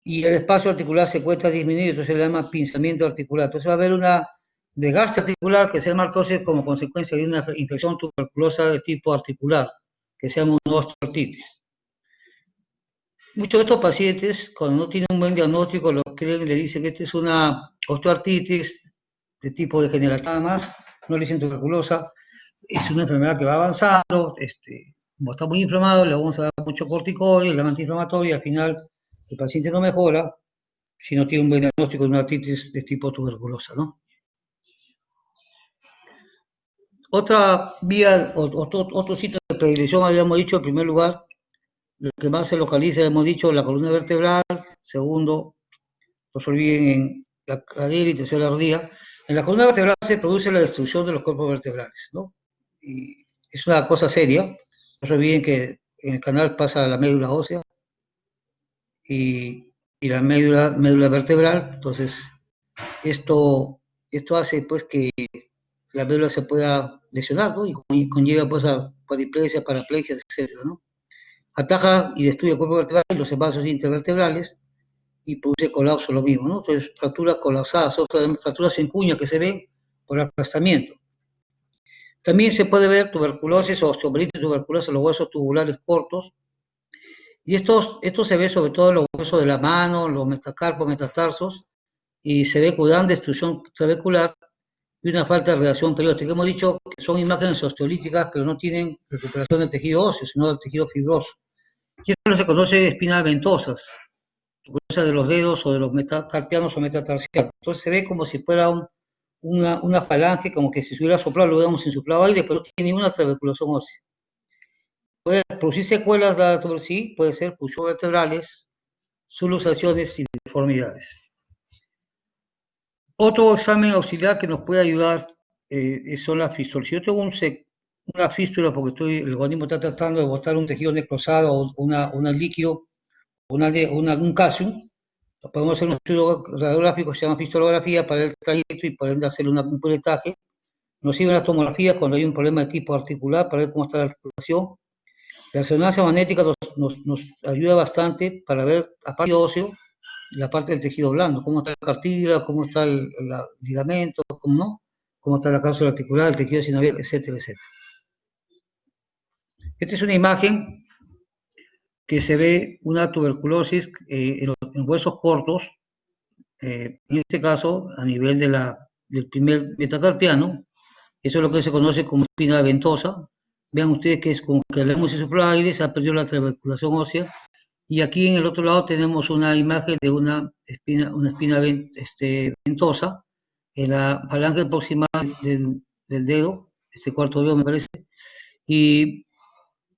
Y el espacio articular se encuentra disminuido, entonces se le llama pinzamiento articular. Entonces va a haber una desgaste articular que se llama artrosis como consecuencia de una infección tuberculosa de tipo articular, que se llama una osteoartritis. Muchos de estos pacientes, cuando no tienen un buen diagnóstico, lo creen y le dicen que esta es una osteoartritis de tipo degenerativa más, no le dicen tuberculosa, es una enfermedad que va avanzando, como está muy inflamado, le vamos a dar mucho corticoide, la antiinflamatoria, y al final el paciente no mejora si no tiene un buen diagnóstico de una artritis de tipo tuberculosa, ¿no? Otra vía, otro sitio de predilección, habíamos dicho, en primer lugar, lo que más se localiza, hemos dicho, la columna vertebral, segundo, no se olviden en la cadera y tercera la rodilla. En la columna vertebral se produce la destrucción de los cuerpos vertebrales, ¿no? Y es una cosa seria, no se olviden que en el canal pasa la médula ósea y la médula vertebral, entonces esto hace pues que la médula se pueda lesionar, ¿no? Y conlleva pues a cuadriplegia, paraplegias, etcétera, ¿no? Ataca y destruye el cuerpo vertebral y los vasos intervertebrales y produce colapso lo mismo, ¿no? Entonces, fracturas colapsadas, fracturas en cuña que se ven por aplastamiento. También se puede ver tuberculosis o osteomelitis tuberculosa en los huesos tubulares cortos, y esto se ve sobre todo en los huesos de la mano, los metacarpos, metatarsos, y se ve gran destrucción trabecular y una falta de reacción periódica. Hemos dicho que son imágenes osteolíticas, pero no tienen recuperación del tejido óseo, sino del tejido fibroso. Y esto se conoce espinas ventosas, de los dedos o de los metacarpianos o metatarsianos. Entonces se ve como si fuera una falange, como que si se hubiera soplado, lo hubiéramos insuflado aire, pero no tiene ninguna trabeculación ósea. Puede producir secuelas de la tuberculosis, sí, puede ser pulsiones vertebrales, subluxaciones y deformidades. Otro examen auxiliar que nos puede ayudar son las fístulas. Si yo tengo una fístula porque el organismo está tratando de botar un tejido necrosado o un líquido, un calcio, podemos hacer un estudio radiográfico que se llama fistolografía para el trayecto y por ende hacer un puretaje. Nos sirven las tomografías cuando hay un problema de tipo articular para ver cómo está la articulación. La resonancia magnética nos ayuda bastante para ver, aparte del óseo, la parte del tejido blando, cómo está la cartílago, cómo está el ligamento, cómo está la cápsula articular, el tejido sinovial, etcétera, etcétera. Esta es una imagen que se ve una tuberculosis en huesos cortos, en este caso a nivel del primer metacarpiano. Eso es lo que se conoce como espina ventosa. Vean ustedes que es como que le hemos insuflado aire, se ha perdido la trabeculación ósea. Y aquí en el otro lado tenemos una imagen de una espina ventosa en la falange proximal del dedo, este cuarto dedo me parece, y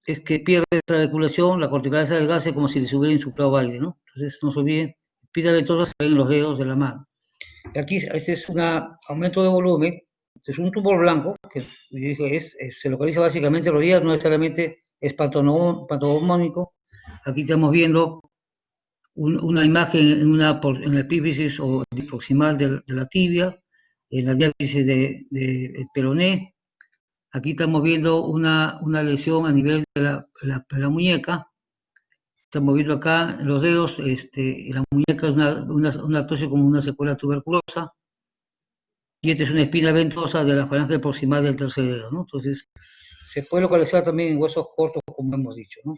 es que pierde trabeculación, la corticalidad del gas es como si les hubiera insuflado aire, ¿no? Entonces no se olviden, espina ventosa se ven en los dedos de la mano. Aquí este es un aumento de volumen, este es un tumor blanco, que yo dije, se localiza básicamente en los días, no necesariamente es patognomónico. Aquí estamos viendo una imagen en la epífisis o proximal de la tibia, en la diáfisis del peroné. Aquí estamos viendo una lesión a nivel de la muñeca. Estamos viendo acá los dedos, la muñeca es una artrosis como una secuela tuberculosa. Y esta es una espina ventosa de la falange proximal del tercer dedo, ¿no? Entonces, se puede localizar también en huesos cortos, como hemos dicho, ¿no?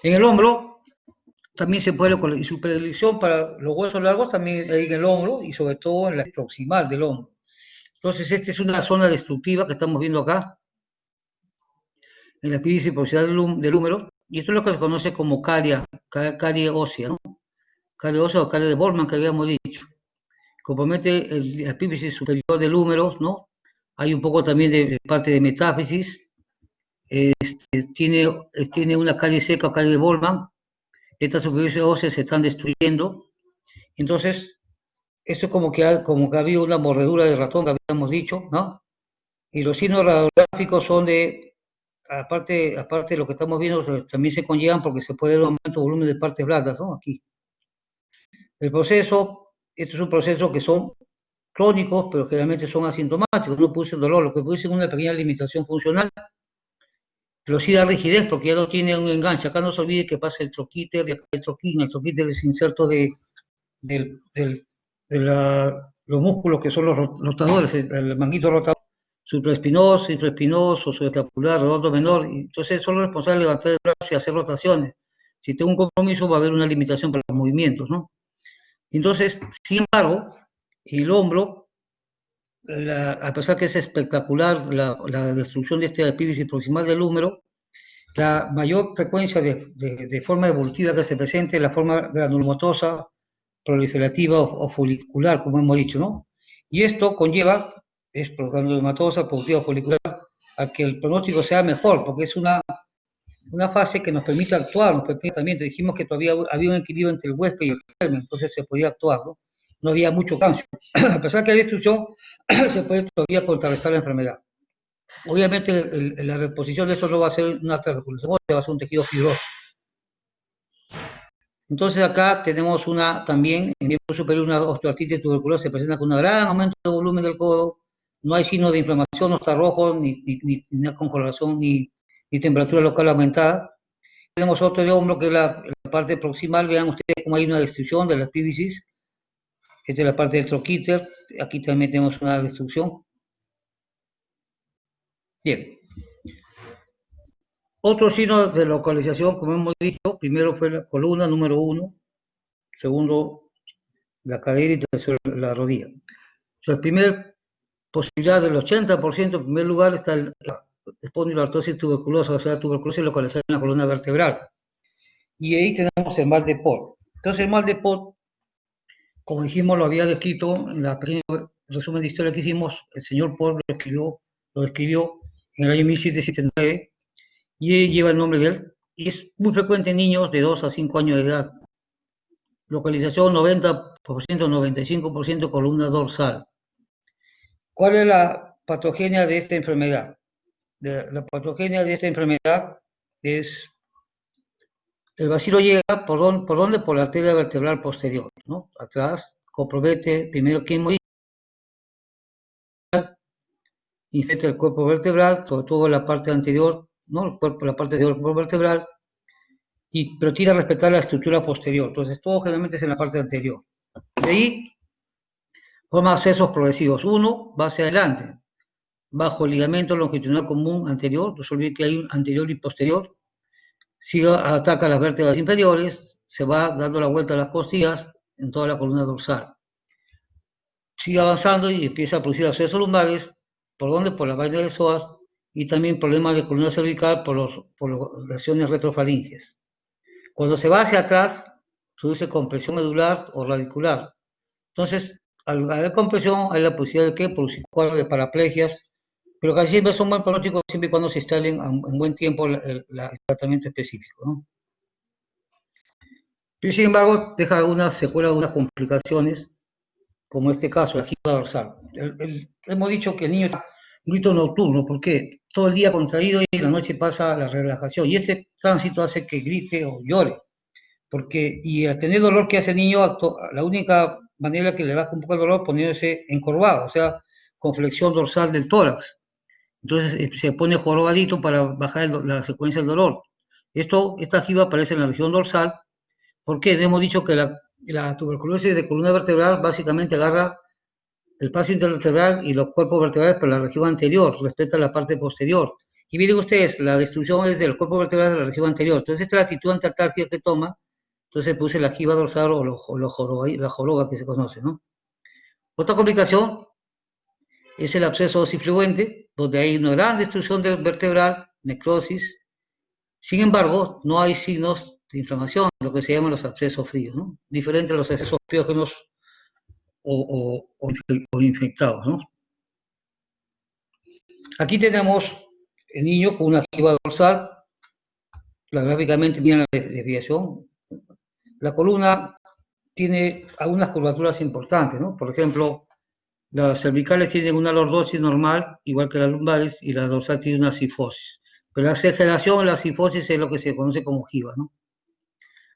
En el hombro también se puede localizar, y su predilección para los huesos largos también hay en el hombro y sobre todo en la proximal del hombro. Entonces, esta es una zona destructiva que estamos viendo acá, en la epífisis proximal del húmero, y esto es lo que se conoce como carie ósea, ¿no? Carie ósea o carie de Boltzmann, que habíamos dicho. Compromete la epífisis superior del húmero, ¿no? Hay un poco también de parte de metáfisis. Tiene una carie seca o carie de Boltzmann. Estas superficies óseas se están destruyendo. Entonces, eso es como que ha habido una mordedura de ratón que habíamos dicho, ¿no? Y los signos radiográficos son aparte de lo que estamos viendo, también se conllevan porque se puede ver un aumento de volumen de partes blandas, ¿no? Aquí. El proceso, este es un proceso que son crónicos, pero generalmente son asintomáticos, no producen dolor, lo que produce es una pequeña limitación funcional, pero sí da rigidez porque ya no tiene un enganche. Acá no se olvide que pasa el troquíter y acá el troquín. El troquíter es inserto del, del, los músculos que son los rotadores, el manguito rotador, supraespinoso, infraespinoso, subescapular, redondo menor, y entonces son los responsables de levantar el brazo y hacer rotaciones. Si tengo un compromiso va a haber una limitación para los movimientos, ¿no? Entonces, sin embargo, el hombro, a pesar que es espectacular la destrucción de esta epífisis proximal del húmero, la mayor frecuencia de forma evolutiva que se presente es la forma granulomatosa, proliferativa o folicular, como hemos dicho, ¿no? Y esto conlleva, es por granulomatosa, productiva o folicular, a que el pronóstico sea mejor, porque es una fase que nos permite actuar, nos permite también, dijimos que todavía había un equilibrio entre el huésped y el germen, entonces se podía actuar, ¿no? No había mucho cáncer. A pesar que hay destrucción, se puede todavía contrarrestar la enfermedad. Obviamente la reposición de esto no va a ser una translocución, va a ser un tejido fibroso. Entonces acá tenemos también, en miembro superior, una osteoartritis tuberculosa, se presenta con un gran aumento de volumen del codo, no hay signo de inflamación, no está rojo, ni con coloración, ni temperatura local aumentada. Tenemos otro de hombro que es la parte proximal, vean ustedes cómo hay una destrucción de la epífisis, esta es la parte del troquíter, aquí también tenemos una destrucción. Bien. Otro signo de localización, como hemos dicho, primero fue la columna número 1, segundo la cadera y tercero la rodilla. La primera posibilidad del 80%, en primer lugar, está la espondiloartrosis tuberculosa, o sea, tuberculosis localizada en la columna vertebral. Y ahí tenemos el mal de Pott. Entonces, el mal de Pott, como dijimos, lo había descrito en la pequeña resumen de historia que hicimos, el señor Pott lo escribió en el año 1779 y lleva el nombre de él. Y es muy frecuente en niños de 2 a 5 años de edad. Localización 90%, 95% columna dorsal. ¿Cuál es la patogenia de esta enfermedad? La patogenia de esta enfermedad es, el bacilo llega por dónde? Por la arteria vertebral posterior, ¿no? Atrás, compromete primero quimoid, infecta el cuerpo vertebral, sobre todo la parte anterior, ¿no? La parte anterior del cuerpo vertebral, pero tiene a respetar la estructura posterior. Entonces, todo generalmente es en la parte anterior. De ahí, forma accesos progresivos. Uno va hacia adelante, bajo el ligamento longitudinal común anterior, no se olvide que hay un anterior y posterior, ataca las vértebras inferiores, se va dando la vuelta a las costillas en toda la columna dorsal. Sigue avanzando y empieza a producir accesos lumbares, ¿por dónde? Por la vaina del psoas, y también problemas de columna cervical por las lesiones retrofaringes. Cuando se va hacia atrás, produce compresión medular o radicular. Entonces, al haber compresión, hay la posibilidad de que producir cuadros de paraplegias, pero casi siempre son buen pronóstico siempre y cuando se instalen en buen tiempo el tratamiento específico, ¿no? Pero sin embargo, deja algunas secuelas, algunas complicaciones, como este caso, la jiba dorsal. Hemos dicho que el niño está un grito nocturno, ¿por qué? Todo el día contraído y en la noche pasa la relajación, y ese tránsito hace que grite o llore, y al tener dolor que hace el niño, la única manera que le baja un poco el dolor es poniéndose encorvado, o sea, con flexión dorsal del tórax. Entonces se pone jorobadito para bajar la secuencia del dolor. Esta jiba aparece en la región dorsal, porque hemos dicho que la tuberculosis de columna vertebral básicamente agarra el paso intervertebral y los cuerpos vertebrales por la región anterior, respecto a la parte posterior. Y miren ustedes, la destrucción es del cuerpo vertebral de la región anterior. Entonces esta es la actitud antatártica que toma, entonces puse la jiba dorsal o la joroba que se conoce, ¿no? Otra complicación es el absceso osifluente, donde hay una gran destrucción vertebral, necrosis. Sin embargo, no hay signos de inflamación, lo que se llaman los abscesos fríos, ¿no? Diferente a los abscesos piógenos o infectados, ¿no? Aquí tenemos el niño con una jiba dorsal, gráficamente miren la desviación. La columna tiene algunas curvaturas importantes, ¿no? Por ejemplo, las cervicales tienen una lordosis normal, igual que las lumbares, y la dorsal tiene una cifosis. Pero la exageración, la cifosis es lo que se conoce como jiba, ¿no?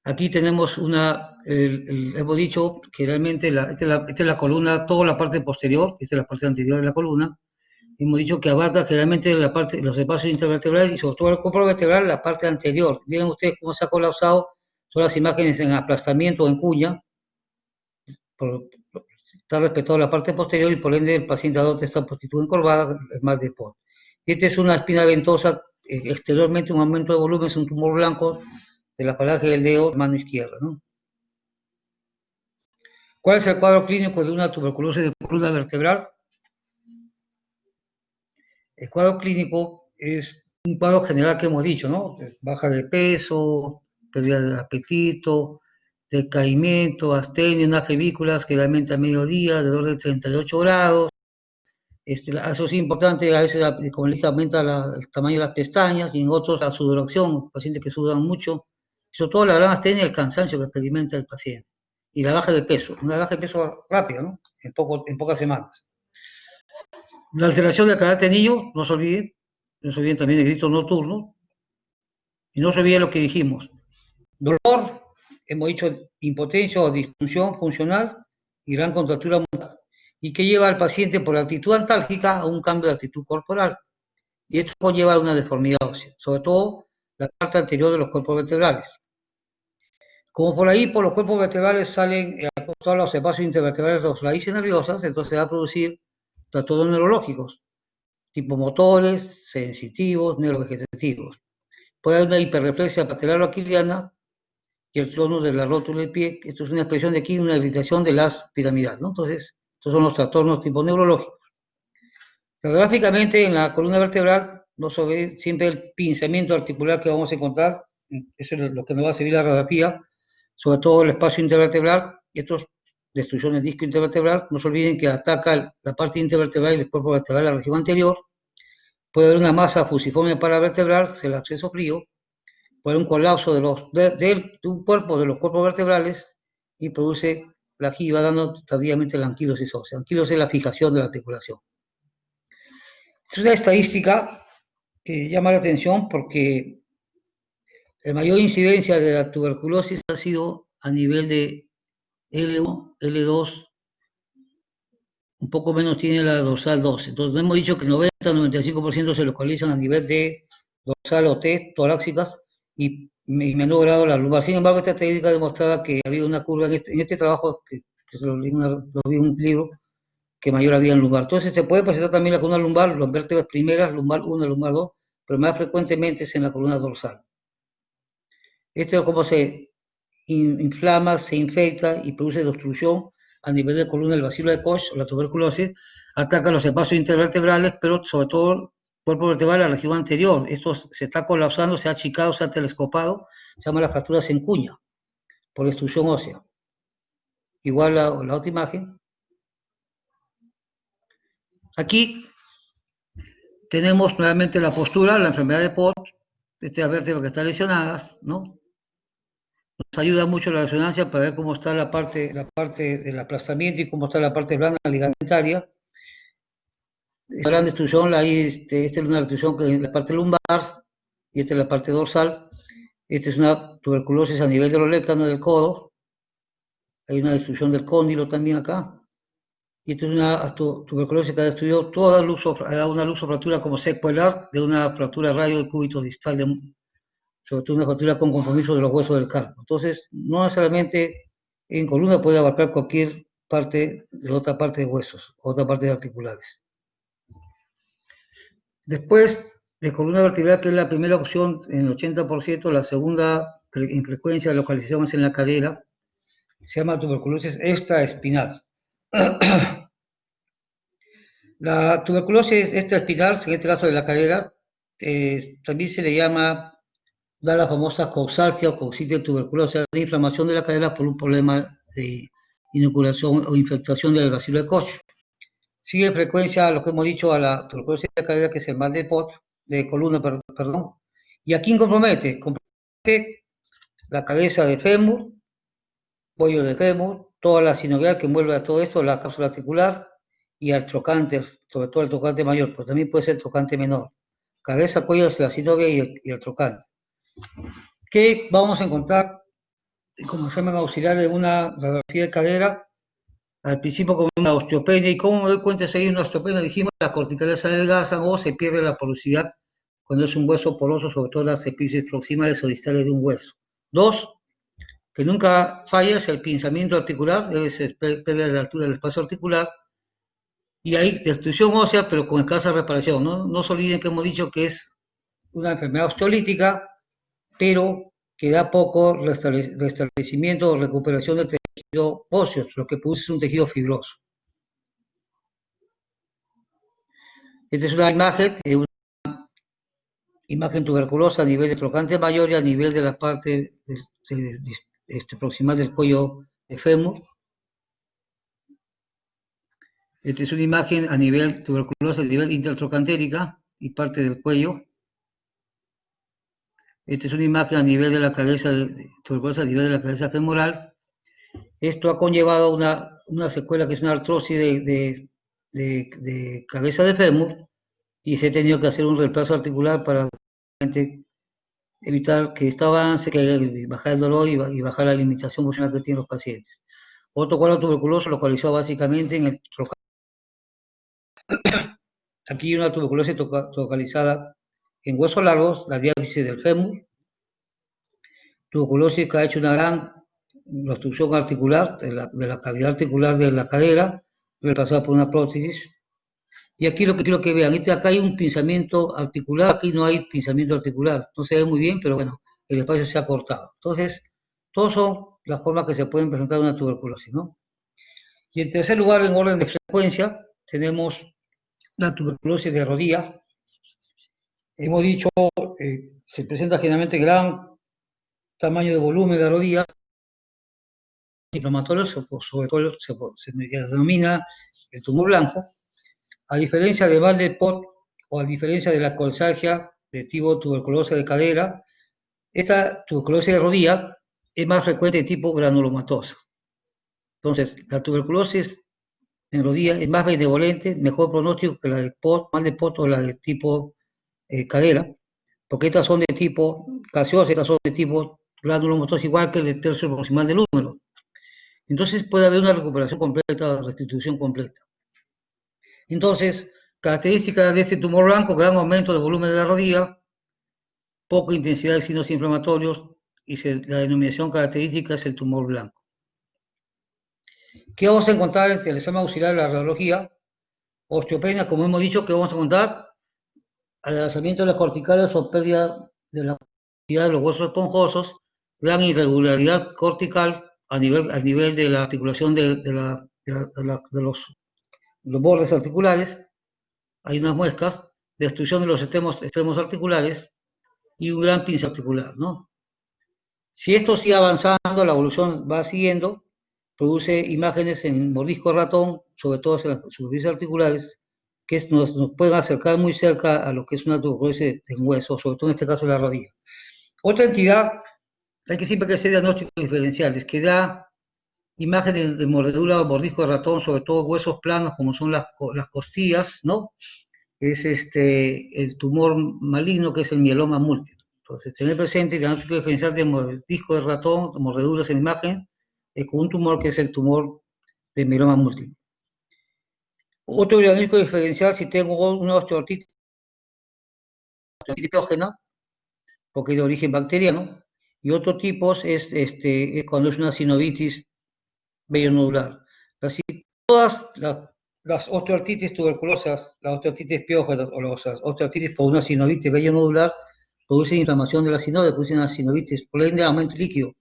Aquí tenemos hemos dicho que realmente esta es la columna, toda la parte posterior, esta es la parte anterior de la columna. Hemos dicho que abarca generalmente los espacios intervertebrales y sobre todo el cuerpo vertebral, la parte anterior. Miren ustedes cómo se ha colapsado, son las imágenes en aplastamiento o en cuña, está respetado la parte posterior y por ende el paciente adopta esta positud encorvada, es más de POT. Esta es una espina ventosa, exteriormente un aumento de volumen, es un tumor blanco de la falange del dedo, mano izquierda, ¿no? ¿Cuál es el cuadro clínico de una tuberculosis de columna vertebral? El cuadro clínico es un cuadro general que hemos dicho, ¿no? Baja de peso, pérdida del apetito, decaimiento, astenia, unas febrículas generalmente a mediodía, de orden de 38 grados. Eso es importante, a veces, como le dije, aumenta el tamaño de las pestañas y en otros la sudoración, pacientes que sudan mucho, sobre todo la gran astenia y el cansancio que experimenta el paciente. Y la baja de peso, una baja de peso rápida, ¿no? En pocas semanas. La alteración del canal tenillo, no se olviden también el grito nocturno, y no se olviden lo que dijimos. Dolor, hemos dicho impotencia o disfunción funcional y gran contractura muscular, y que lleva al paciente por la actitud antálgica a un cambio de actitud corporal. Y esto conlleva una deformidad ósea, sobre todo la parte anterior de los cuerpos vertebrales. Como por ahí, por los cuerpos vertebrales salen todos los espacios intervertebrales de las raíces nerviosas, entonces se va a producir trastornos neurológicos, tipo motores, sensitivos, neurovegetativos. Puede haber una hiperreflexia patelaro-aquiliana y el clonus de la rótula del pie. Esto es una expresión de aquí, una irritación de las piramidales, ¿no? Entonces, estos son los trastornos tipo neurológicos. Radiográficamente, en la columna vertebral no se ve siempre el pinzamiento articular que vamos a encontrar, eso es lo que nos va a servir la radiografía, sobre todo el espacio intervertebral, y estos destrucción del disco intervertebral. No se olviden que ataca la parte intervertebral y el cuerpo vertebral, la región anterior. Puede haber una masa fusiforme paravertebral, el absceso frío, puede haber un colapso de un cuerpo, de los cuerpos vertebrales, y produce la jiba, dando tardíamente la anquilosis ósea. Anquilosis es la fijación de la articulación. Es una estadística que llama la atención porque la mayor incidencia de la tuberculosis ha sido a nivel de L1, L2, un poco menos tiene la dorsal 12. Entonces hemos dicho que el 90-95% se localizan a nivel de dorsal o T, torácicas, y menor grado la lumbar. Sin embargo, esta técnica demostraba que había una curva en este trabajo, que lo vi en un libro, que mayor había en lumbar. Entonces se puede presentar también la columna lumbar, las vértebras primeras, lumbar 1, lumbar 2, pero más frecuentemente es en la columna dorsal. Esto es como se inflama, se infecta y produce obstrucción a nivel de columna del bacilo de Koch, la tuberculosis, ataca los espacios intervertebrales, pero sobre todo el cuerpo vertebral, la región anterior. Esto se está colapsando, se ha achicado, se ha telescopado, se llama las fracturas en cuña, por destrucción ósea. Igual la otra imagen. Aquí tenemos nuevamente la postura, la enfermedad de Port, estas vértebras que están lesionadas, ¿no? Nos ayuda mucho la resonancia para ver cómo está la parte del aplastamiento y cómo está la parte blanda ligamentaria. Esta gran destrucción, esta es una destrucción que en la parte lumbar y esta es la parte dorsal. Esta es una tuberculosis a nivel de los lécanos del codo. Hay una destrucción del cóndilo también acá. Y esta es una tuberculosis que ha destruido toda una luxofractura como secuelar de una fractura radio de cúbito distal, sobre todo una fractura con compromiso de los huesos del carpo. Entonces, no necesariamente en columna puede abarcar cualquier parte de otra parte de huesos, otra parte de articulares. Después de columna vertebral, que es la primera opción en el 80%, la segunda en frecuencia de localización es en la cadera, se llama tuberculosis extraespinal. La tuberculosis extraespinal, en este caso de la cadera, también se le llama, da la famosa coxalgia o coxitia tuberculosa, de inflamación de la cadera por un problema de inoculación o infectación del bacilo de Koch. Sigue en frecuencia lo que hemos dicho a la tuberculosis de cadera, que es el mal de Pot, de columna, perdón. ¿Y a quién compromete? Compromete la cabeza de fémur, cuello del fémur, toda la sinovial que envuelve a todo esto, la cápsula articular y al trocante, sobre todo el trocante mayor, pero también puede ser el trocante menor. Cabeza, cuello es la sinovia y el trocante. ¿Qué vamos a encontrar como examen auxiliar en una radiografía de cadera? Al principio con una osteopenia. ¿Y cómo me doy cuenta si hay una osteopenia? Dijimos, las corticales se adelgazan o se pierde la porosidad cuando es un hueso poroso, sobre todo las epífisis proximales o distales de un hueso. Dos, que nunca falla es el pinzamiento articular, debe ser pérdida de la altura del espacio articular, y hay destrucción ósea, pero con escasa reparación. No se olviden que hemos dicho que es una enfermedad osteolítica, pero que da poco restablecimiento o recuperación del tejido óseo, lo que produce un tejido fibroso. Esta es una imagen tuberculosa a nivel de trocante mayor y a nivel de la parte proximal del cuello de fémur. Esta es una imagen a nivel tuberculosa, a nivel intertrocantérica y parte del cuello. Esta es una imagen a nivel de la cabeza, tuberculosa a nivel de la cabeza femoral. Esto ha conllevado una secuela que es una artrosis de cabeza de fémur y se ha tenido que hacer un reemplazo articular para evitar que esto avance, que bajar el dolor y bajar la limitación funcional que tienen los pacientes. Otro cuadro tuberculoso localizado básicamente en el trocánter. Aquí hay una tuberculosis localizada en huesos largos, la diáfisis del fémur, tuberculosis que ha hecho una gran obstrucción articular de la cavidad articular de la cadera, reemplazada por una prótesis. Y aquí lo que quiero que vean, acá hay un pinzamiento articular, aquí no hay pinzamiento articular, no se ve muy bien, pero bueno, el espacio se ha cortado. Entonces, todas son las formas que se pueden presentar una tuberculosis, ¿no? Y en tercer lugar, en orden de frecuencia, tenemos la tuberculosis de rodilla. Hemos dicho, se presenta generalmente gran tamaño de volumen de la rodilla, inflamatorio, sobre todo se denomina el tumor blanco. A diferencia de Val-de-Pot o a diferencia de la colsalgia de tipo tuberculosis de cadera, esta tuberculosis de rodilla es más frecuente de tipo granulomatosa. Entonces, la tuberculosis en rodilla es más benevolente, mejor pronóstico que la de Val-de-Pot o la de tipo cadera, porque estas son de tipo gaseosa, estas son de tipo granulomatosa, igual que el tercio proximal del húmero. Entonces puede haber una recuperación completa, restitución completa. Entonces, características de este tumor blanco, gran aumento de volumen de la rodilla, poca intensidad de signos inflamatorios y la denominación característica es el tumor blanco. ¿Qué vamos a encontrar en el examen auxiliar de la radiología? Osteopenia, como hemos dicho, que vamos a encontrar adelgazamiento de las corticales o pérdida de la capacidad de los huesos esponjosos, gran irregularidad cortical a nivel de la articulación de los bordes articulares, hay unas muestras, destrucción de los extremos articulares y un gran pinza articular, ¿no? Si esto sigue avanzando, la evolución va siguiendo, produce imágenes en mordisco ratón, sobre todo en las superficies articulares, que nos pueden acercar muy cerca a lo que es una tuberculosis en hueso, sobre todo en este caso la rodilla. Otra entidad, hay que siempre hacer diagnósticos diferenciales, que da imágenes de mordedura o mordisco de ratón, sobre todo huesos planos, como son las costillas, ¿no? Es el tumor maligno que es el mieloma múltiple. Entonces, tener presente el diagnóstico diferencial de mordisco de ratón, mordeduras en imagen, con un tumor que es el tumor de mieloma múltiple. Otro diagnóstico diferencial, si tengo una osteoartritis pitógena, porque es de origen bacteriano, y otro tipo es cuando es una sinovitis vellonodular. Todas las osteoartritis tuberculosas, las osteoartritis piógenas o las osteoartritis por una sinovitis vellonodular producen inflamación de la sinovitis, producen una sinovitis, por ende aumento líquido.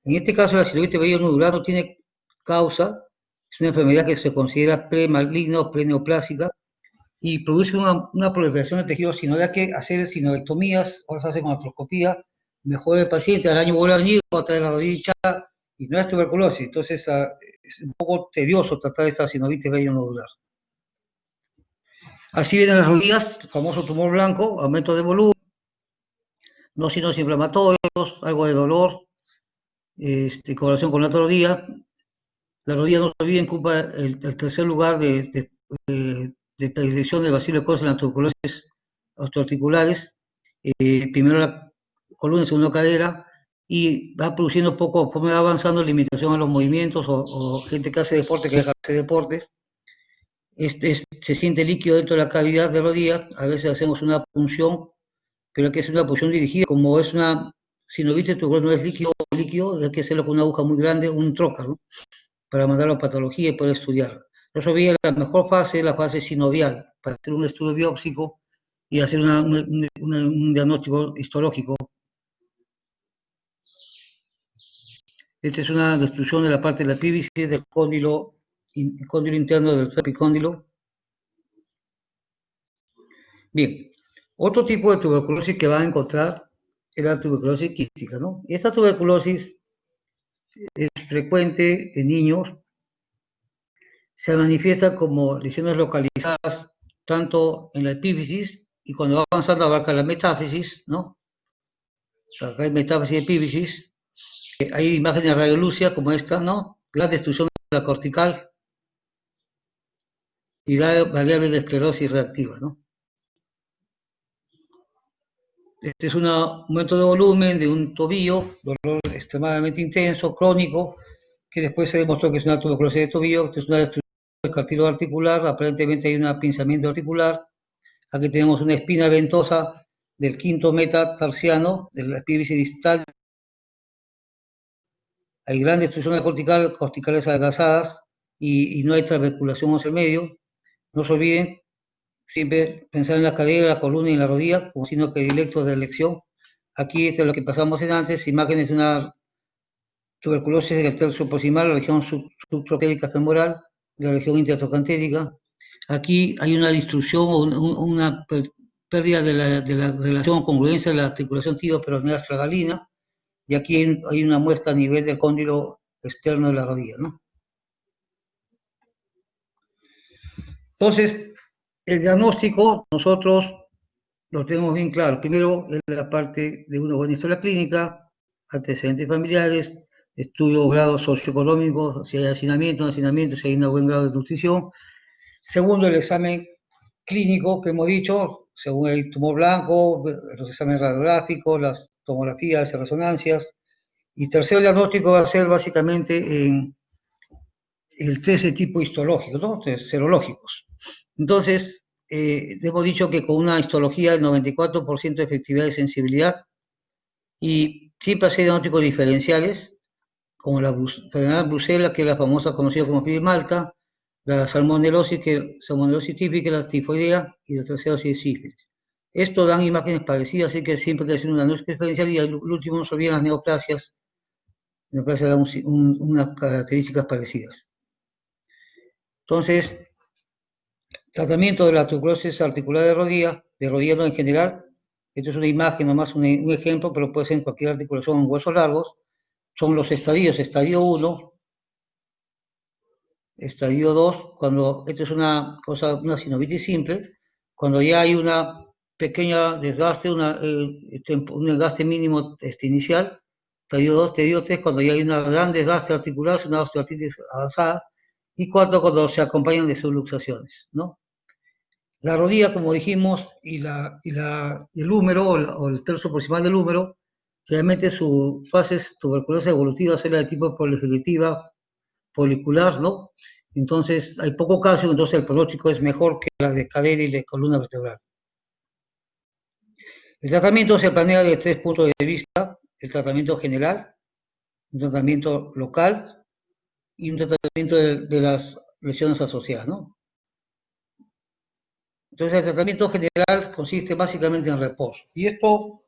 En este caso la sinovitis vellonodular no tiene causa, es una enfermedad que se considera premaligna o preneoplásica y produce una proliferación de tejidos sinovial. Hay que hacer sinovectomías, ahora se hace con artroscopía, mejora el paciente, al año vuelve a venir, otra vez la rodilla hinchada y no es tuberculosis, entonces es un poco tedioso tratar esta sinovitis vellonodular. Así vienen las rodillas, el famoso tumor blanco, aumento de volumen, no signos inflamatorios, algo de dolor, colaboración con la rodilla. La rodilla no se olviden, ocupa el tercer lugar de predilección del bacilo de Koch en las tuberculosis osteoarticulares. Primero la columna, segundo cadera, y va produciendo poco, conforme va avanzando, limitación a los movimientos o gente que hace deporte, que deja de hacer deporte. Se siente líquido dentro de la cavidad de rodilla, a veces hacemos una punción, pero hay que hacer una punción dirigida, como es una sinovitis tuberosa, no es líquido, hay que hacerlo con una aguja muy grande, un trocar, ¿no? Para mandarlo a patología y poder estudiarlo. Por eso veía la mejor fase, la fase sinovial, para hacer un estudio biópsico y hacer un diagnóstico histológico. Esta es una destrucción de la parte de la epífisis del cóndilo interno del epicóndilo. Bien, otro tipo de tuberculosis que van a encontrar es la tuberculosis quística, ¿no? Esta tuberculosis es frecuente en niños, se manifiesta como lesiones localizadas tanto en la epífisis y cuando va avanzando abarca la metáfisis, ¿no? Acá hay metáfisis y epífisis, hay imágenes de radiolucia como esta, ¿no? Gran destrucción de la cortical y la variable de esclerosis reactiva, ¿no? Este es un aumento de volumen de un tobillo, dolor extremadamente intenso, crónico, que después se demostró que es una tuberculosis de tobillo. Esta es una destrucción del cartílago articular, aparentemente hay un pinzamiento articular. Aquí tenemos una espina ventosa del quinto metatarsiano, de la epífisis distal. Hay gran destrucción de la cortical, corticales adelgazadas y no hay trabeculación hacia el medio. No se olviden siempre pensar en la cadera, la columna y la rodilla como signo predilecto de elección. Aquí esto es lo que pasamos en antes, imágenes de una tuberculosis del tercio proximal, la región subtroquélica femoral, de la región intertrocantérica. Aquí hay una distrucción o una pérdida de la relación o congruencia de la articulación tibio-peronea astragalina, y aquí hay una muestra a nivel del cóndilo externo de la rodilla, ¿no? Entonces, el diagnóstico nosotros lo tenemos bien claro. Primero es la parte de una buena historia clínica, antecedentes familiares, estudio grados socioeconómicos, si hay hacinamiento, si hay un buen grado de nutrición. Segundo, el examen clínico que hemos dicho, según el tumor blanco, los exámenes radiográficos, las tomografías, las resonancias. Y tercero, el diagnóstico va a ser básicamente en el test de tipo histológico, ¿no? Test serológicos. Entonces, hemos dicho que con una histología del 94% de efectividad y sensibilidad, y siempre hacer diagnósticos diferenciales, como la enfermedad Brucela, que es la famosa conocida como fiebre malta, la salmonelosis, salmonelosis típica, la tifoidea y la triacelosis de sífilis. Esto dan imágenes parecidas, así que siempre hay que hacer un diagnóstico diferencial y al último no se olviden las neoplasias. Neoplasias dan unas características parecidas. Entonces, tratamiento de la tuberculosis articular de rodilla no en general. Esto es una imagen, nomás un ejemplo, pero puede ser en cualquier articulación en huesos largos. Son los estadios, estadio 1, estadio 2, cuando esto es una sinovitis simple, cuando ya hay una pequeña desgaste, un desgaste mínimo inicial, estadio 2, estadio 3, cuando ya hay una gran desgaste articular, es una osteoartritis avanzada, y 4, cuando se acompañan de subluxaciones, ¿no? La rodilla, como dijimos, y el húmero, o el tercio proximal del húmero, generalmente su fase tuberculosa evolutiva es la de tipo polifilativa, folicular, ¿no? Entonces hay poco calcio, entonces el pronóstico es mejor que la de cadera y de columna vertebral. El tratamiento se planea desde 3 puntos de vista: el tratamiento general, un tratamiento local y un tratamiento de las lesiones asociadas, ¿no? Entonces el tratamiento general consiste básicamente en reposo. Y esto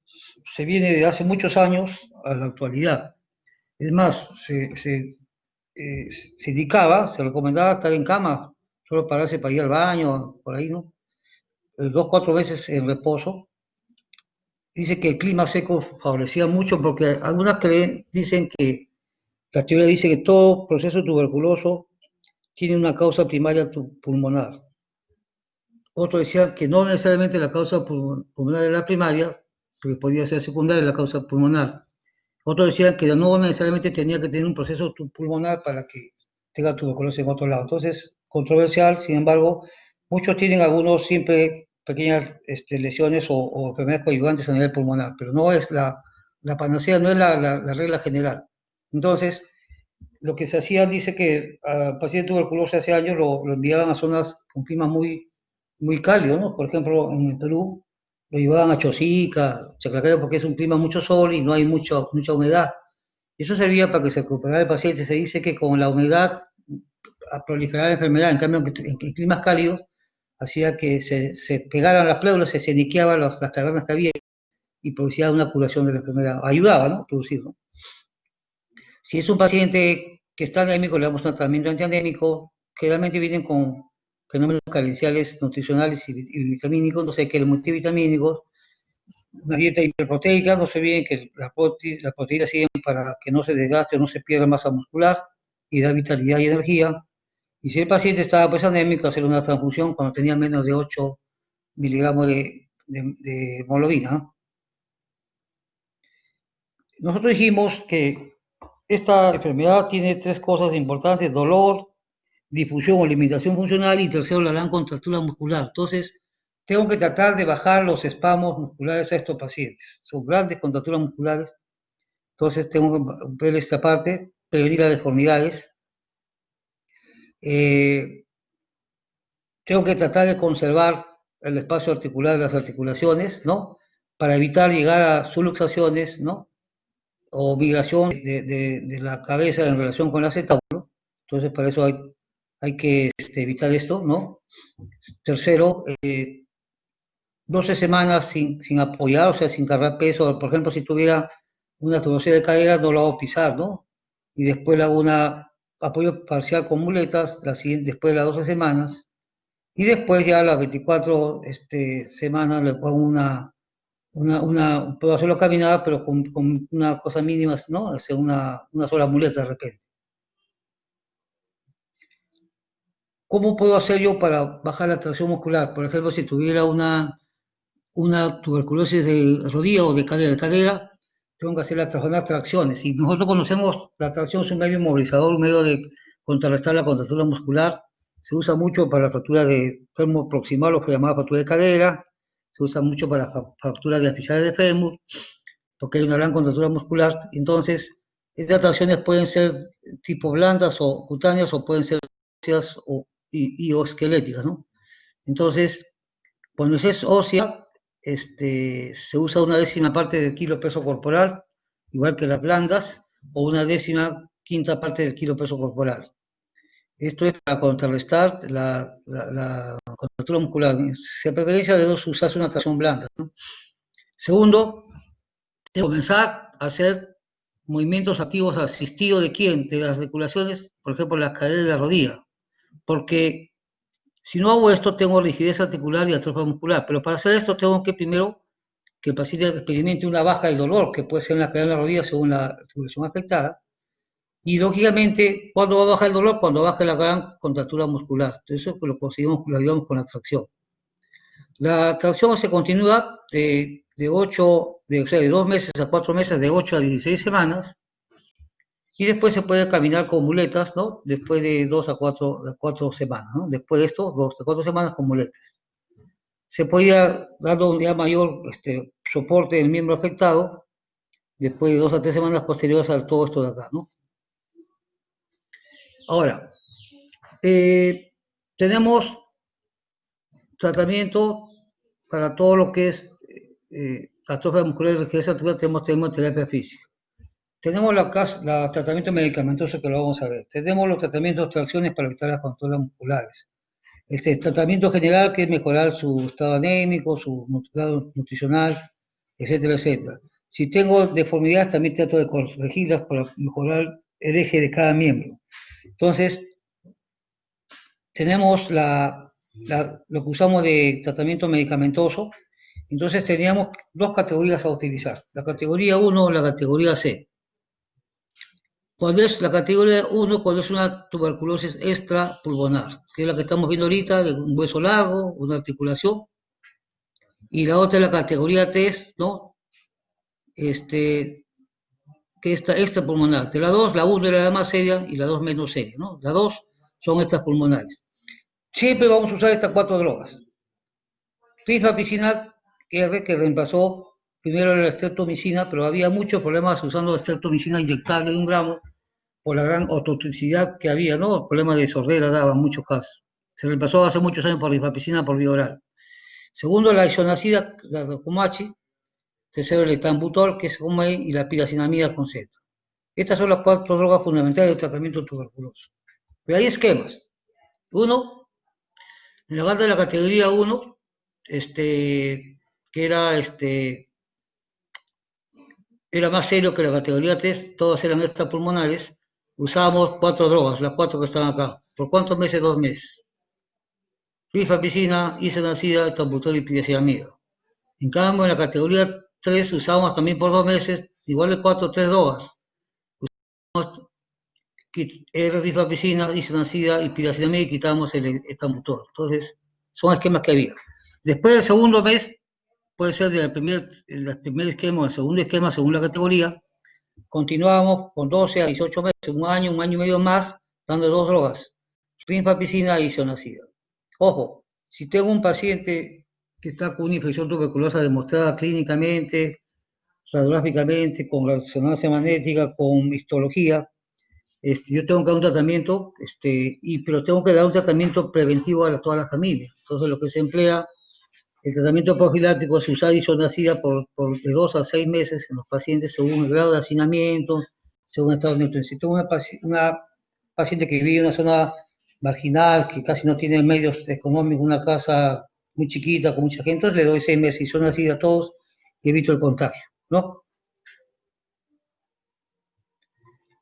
se viene de hace muchos años a la actualidad. Es más, se indicaba, se recomendaba estar en cama, solo pararse para ir al baño, por ahí, ¿no? 2, 4 veces en reposo. Dice que el clima seco favorecía mucho porque algunas dicen que, la teoría dice que todo proceso tuberculoso tiene una causa primaria pulmonar. Otros decían que no necesariamente la causa pulmonar era la primaria, porque podía ser secundaria la causa pulmonar. Otros decían que no necesariamente tenía que tener un proceso pulmonar para que tenga tuberculosis en otro lado. Entonces, controversial, sin embargo, muchos tienen algunos siempre pequeñas lesiones o enfermedades coadyuvantes a nivel pulmonar, pero no es la panacea, no es la regla general. Entonces, lo que se hacía, dice que al paciente tuberculoso hace años lo enviaban a zonas con clima muy cálido, ¿no? Por ejemplo, en el Perú lo llevaban a Chosica, Chaclacayo, porque es un clima mucho sol y no hay mucha humedad. Eso servía para que se recuperara el paciente. Se dice que con la humedad a proliferar la enfermedad, en cambio en climas cálidos, hacía que se pegaran las pleuras, se niqueaban las cavernas que había y producía una curación de la enfermedad. Ayudaba, ¿no? A producir, ¿no? Si es un paciente que está anémico, le damos un tratamiento antianémico, generalmente vienen con fenómenos carenciales nutricionales y vitamínicos, entonces hay que los multivitamínicos, una dieta hiperproteica, no se olviden que las proteínas sirven para que no se desgaste o no se pierda masa muscular y da vitalidad y energía. Y si el paciente estaba pues anémico, hacer una transfusión cuando tenía menos de 8 miligramos de hemoglobina, ¿no? Nosotros dijimos que esta enfermedad tiene tres cosas importantes: dolor, difusión o limitación funcional, y tercero, la gran contractura muscular. Entonces, tengo que tratar de bajar los espasmos musculares a estos pacientes. Son grandes contracturas musculares, entonces tengo que ver esta parte, prevenir las deformidades. Eh, Tengo que tratar de conservar el espacio articular de las articulaciones, ¿no? Para evitar llegar a subluxaciones, ¿no? O migración de la cabeza en relación con el acetábulo. Entonces, para eso hay que evitar esto, ¿no? Tercero, 12 semanas sin apoyar, o sea, sin cargar peso. Por ejemplo, si tuviera una tuberosidad de cadera, no lo hago pisar, ¿no? Y después le hago un apoyo parcial con muletas, después de las 12 semanas. Y después ya a las 24 semanas le pongo puedo hacerlo caminar, pero con una cosa mínima, ¿no? O sea, una sola muleta de repente. ¿Cómo puedo hacer yo para bajar la tracción muscular? Por ejemplo, si tuviera una tuberculosis de rodilla o de cadera, tengo que hacer las tracciones. Y nosotros conocemos, la tracción es un medio inmovilizador, un medio de contrarrestar la contractura muscular. Se usa mucho para la fractura de fémur proximal, o que llamada fractura de cadera. Se usa mucho para fracturas de asfixiales de fémur, porque hay una gran contractura muscular. Entonces, estas tracciones pueden ser tipo blandas o cutáneas, o pueden ser óseas o esqueléticas, ¿no? Entonces, cuando es ósea, se usa una décima parte del kilo peso corporal, igual que las blandas, o una décima quinta parte del kilo peso corporal. Esto es para contrarrestar la contractura muscular. Se preferencia de usarse una tracción blanda, ¿no? Segundo, de comenzar a hacer movimientos activos asistidos de quién, de las articulaciones, por ejemplo, la cadera y la rodilla, porque si no hago esto, tengo rigidez articular y atrofia muscular, pero para hacer esto tengo que primero que el paciente experimente una baja del dolor, que puede ser en la cadera de la rodilla según la articulación afectada, y lógicamente, ¿cuándo va a bajar el dolor? Cuando baje la gran contractura muscular. Entonces, pues lo conseguimos, lo ayudamos con la tracción. La tracción se continúa o sea, de 2 meses a 4 meses, de 8 a 16 semanas, y después se puede caminar con muletas, ¿no? Después de 2 a 4 semanas, ¿no? Después de esto, 2 a 4 semanas con muletas. Se podía dar un día mayor soporte del miembro afectado después de 2 a 3 semanas posteriores a todo esto de acá, ¿no? Ahora, tenemos tratamiento para todo lo que es atrofia muscular y rigidez articular, tenemos terapia física. Tenemos tratamiento medicamentoso, que lo vamos a ver. Tenemos los tratamientos de tracciones para evitar las contracturas musculares. Tratamiento general, que es mejorar su estado anémico, su estado nutricional, etcétera, etcétera. Si tengo deformidades, también trato de corregirlas para mejorar el eje de cada miembro. Entonces, tenemos lo que usamos de tratamiento medicamentoso. Entonces, teníamos dos categorías a utilizar: la categoría 1 o la categoría C. Cuando es la categoría 1, cuando es una tuberculosis extrapulmonar, que es la que estamos viendo ahorita, de un hueso largo, una articulación, y la otra es la categoría 3, ¿no? Que que esta extrapulmonar. De la 2, la 1 era la más seria y la 2 menos seria, ¿no? La 2 son extrapulmonares. Siempre vamos a usar estas 4 drogas. Rifampicina R, que reemplazó primero la streptomicina, pero había muchos problemas usando streptomicina inyectable de 1 gramo por la gran otoxicidad que había, ¿no? Problemas de sordera daba en muchos casos. Se reemplazó hace muchos años por rifampicina por vía oral. Segundo, la isonacida, la Docomachi. Tercero, el etambutol, que es Humay, y la piracinamida con Z. Estas son las 4 drogas fundamentales del tratamiento tuberculoso. Pero hay esquemas. Uno, en lugar de la categoría 1, que era más serio que la categoría 3, todas eran extrapulmonares, usábamos 4 drogas, las 4 que están acá. ¿Por cuántos meses? 2 meses. Rifampicina, isoniazida, etambutol y piracinamida. En cambio, en la categoría 3 usábamos también por 2 meses, igual de 4, 3 drogas. Rifampicina, isoniazida y piracinamida y quitábamos el etambutol. Entonces, son esquemas que había. Después del segundo mes, puede ser del primer esquema o el segundo esquema según la categoría, continuábamos con 12 a 18 meses, un año y medio más, dando 2 drogas, rifampicina y isoniazida. Ojo, si tengo un paciente que está con una infección tuberculosa demostrada clínicamente, radiográficamente, con resonancia magnética, con histología, yo tengo que dar un tratamiento, pero tengo que dar un tratamiento preventivo a toda la familia. Entonces lo que se emplea, el tratamiento profiláctico es usar isoniazida por de 2 a 6 meses en los pacientes según el grado de hacinamiento, según el estado de nutrición. Si tengo una paciente que vive en una zona marginal, que casi no tiene medios económicos, una casa muy chiquita, con mucha gente, entonces le doy 6 meses isoniazida a todos y evito el contagio, ¿no?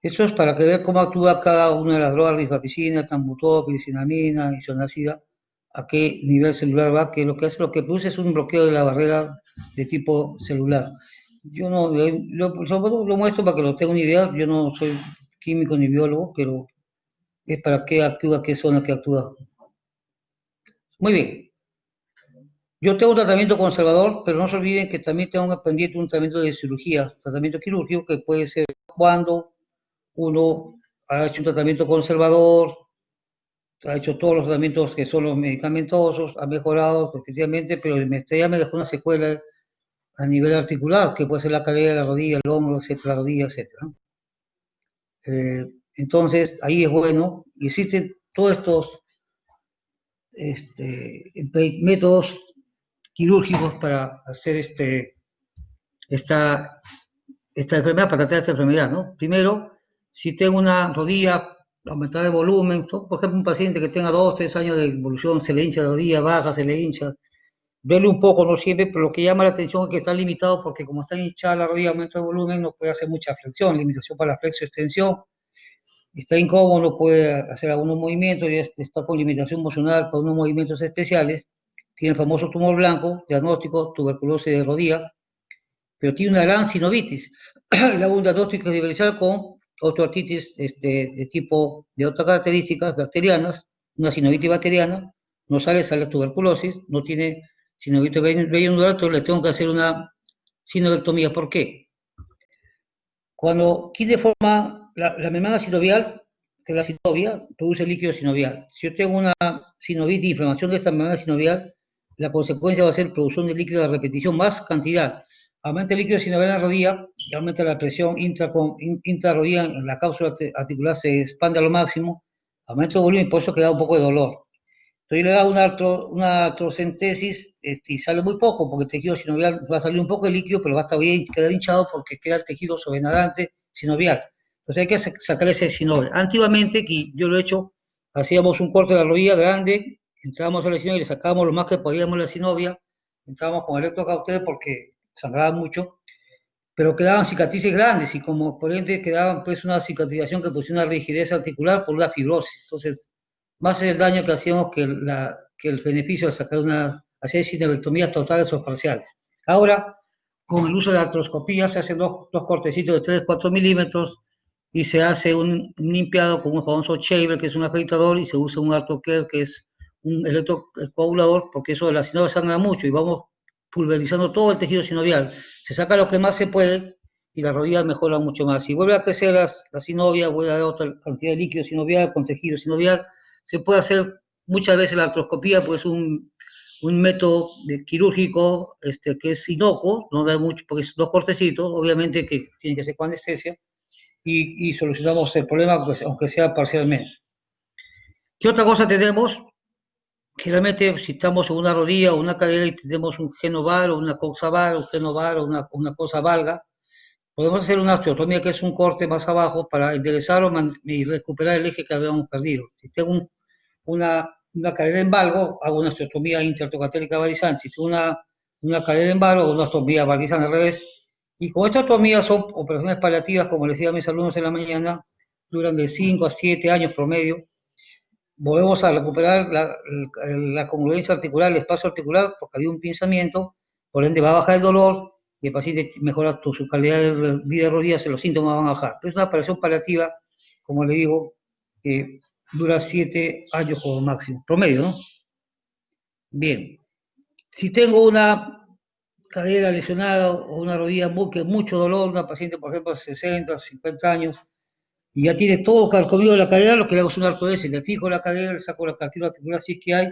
Esto es para que vean cómo actúa cada una de las drogas, rifampicina, tambutol, piricinamina, isoniazida, a qué nivel celular va, que lo que hace, lo que produce es un bloqueo de la barrera de tipo celular. Yo no, lo muestro para que lo tengan una idea, yo no soy químico ni biólogo, pero es para qué actúa, qué zona que actúa. Muy bien. Yo tengo un tratamiento conservador, pero no se olviden que también tengo pendiente un tratamiento de cirugía, tratamiento quirúrgico, que puede ser cuando uno ha hecho un tratamiento conservador, ha hecho todos los tratamientos que son los medicamentosos, ha mejorado efectivamente, pero ya me dejó una secuela a nivel articular, que puede ser la cadera, la rodilla, el hombro, etcétera, la rodilla, etcétera. Entonces, ahí es bueno, y existen todos estos métodos quirúrgicos para hacer esta enfermedad, para tratar esta enfermedad, ¿no? Primero, si tengo una rodilla aumentada de volumen, ¿no? Por ejemplo, un paciente que tenga 2, 3 años de evolución, se le hincha la rodilla, baja, se le hincha, duele un poco, no siempre, pero lo que llama la atención es que está limitado porque como está hinchada la rodilla, aumenta el volumen, no puede hacer mucha flexión, limitación para la flexo-extensión, está incómodo, no puede hacer algunos movimientos, y está con limitación emocional para unos movimientos especiales, tiene el famoso tumor blanco, diagnóstico, tuberculosis de rodilla, pero tiene una gran sinovitis. Le hago un diagnóstico diferencial con osteoartritis de otras características bacterianas, una sinovitis bacteriana, no sale tuberculosis, no tiene sinovitis vello nodular, entonces le tengo que hacer una sinovectomía. ¿Por qué? Cuando aquí deforma la membrana sinovial, que la sinovia produce líquido sinovial. Si yo tengo una sinovitis, inflamación de esta membrana sinovial, la consecuencia va a ser producción de líquido de repetición, más cantidad. Aumenta el líquido sinovial en la rodilla y aumenta la presión intrarrodilla, la cápsula articular se expande a lo máximo, aumenta el volumen y por eso queda un poco de dolor. Entonces yo le hago una artrocentesis y sale muy poco, porque el tejido sinovial va a salir un poco de líquido, pero va a estar bien, quedar hinchado porque queda el tejido sobrenadante sinovial. Entonces hay que sacar ese sinovial. Antiguamente, que yo lo he hecho, hacíamos un corte de la rodilla grande, entrábamos a la sinovia y le sacábamos lo más que podíamos la sinovia, entrábamos con electrocautel porque sangraba mucho, pero quedaban cicatrices grandes y como por ende quedaba pues una cicatrización que producía una rigidez articular por una fibrosis. Entonces, más es el daño que hacíamos que el beneficio de hacer sinevectomías totales o parciales. Ahora, con el uso de la artroscopía, se hacen dos cortecitos de 3, 4 milímetros y se hace un limpiado con un famoso shaver, que es un afeitador, y se usa un artrocare, que es un electrocoagulador, porque eso de la sinovia sangra mucho y vamos pulverizando todo el tejido sinovial. Se saca lo que más se puede y la rodilla mejora mucho más. Si vuelve a crecer la sinovia, vuelve a dar otra cantidad de líquido sinovial con tejido sinovial, se puede hacer muchas veces la artroscopía, pues un método quirúrgico que es inocuo, no da mucho, porque es dos cortecitos, obviamente que tiene que ser con anestesia, y solucionamos el problema, pues, aunque sea parcialmente. ¿Qué otra cosa tenemos? Generalmente, si estamos en una rodilla o una cadera y tenemos un genovar o una coxavar, un genovar o una cosa valga, podemos hacer una osteotomía, que es un corte más abajo para enderezar y recuperar el eje que habíamos perdido. Si tengo una cadera en valgo, hago una osteotomía intertocatélica valizante. Si tengo una cadera en valgo, hago una osteotomía valizante al revés. Y con estas osteotomías son operaciones paliativas, como les decía a mis alumnos en la mañana, duran de 5 a 7 años promedio. Volvemos a recuperar la congruencia articular, el espacio articular, porque había un pinzamiento, por ende va a bajar el dolor y el paciente mejora su calidad de vida de rodillas y los síntomas van a bajar. Pero es una operación paliativa, como le digo, que dura 7 años como máximo, promedio, ¿no? Bien, si tengo una cadera lesionada o una rodilla que mucho dolor, una paciente, por ejemplo, de 60, 50 años, y ya tiene todo carcomido la cadera, lo que le hago es un arcodesis, le fijo la cadera, le saco la cartílago articular si es que hay,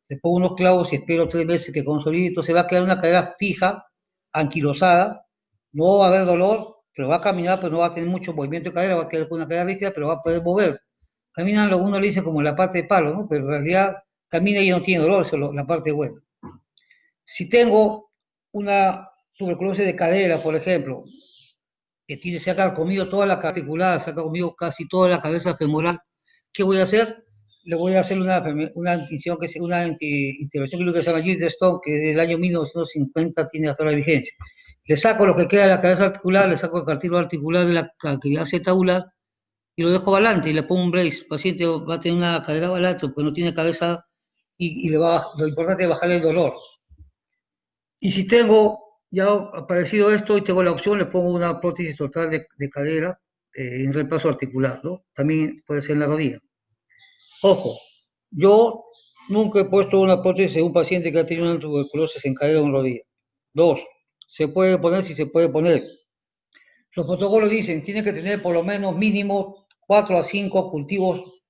le pongo unos clavos y espero 3 meses que consolide, entonces va a quedar una cadera fija, anquilosada, no va a haber dolor, pero va a caminar, pero no va a tener mucho movimiento de cadera, va a quedar con una cadera rígida, pero va a poder mover. Caminan, uno le dice como la parte de palo, ¿no? Pero en realidad camina y no tiene dolor, eso es la parte buena. Si tengo una tuberculosis de cadera, por ejemplo, que tiene, se ha carcomido toda la articular, se ha carcomido casi toda la cabeza femoral, ¿qué voy a hacer? Le voy a hacer una intervención quirúrgica que se llama Gilderstone, que desde el año 1950 tiene hasta la vigencia. Le saco lo que queda de la cabeza articular, le saco el cartílago articular de la cavidad acetabular y lo dejo balante y le pongo un brace. El paciente va a tener una cadera balante porque no tiene cabeza y lo importante es bajarle el dolor. Y si tengo ya aparecido esto y tengo la opción, le pongo una prótesis total de cadera en reemplazo articular, ¿no? También puede ser en la rodilla. Ojo, yo nunca he puesto una prótesis en un paciente que ha tenido una tuberculosis en cadera o en rodilla. Dos, se puede poner si se puede poner. Los protocolos dicen, tiene que tener por lo menos mínimo 4 a 5 cultivos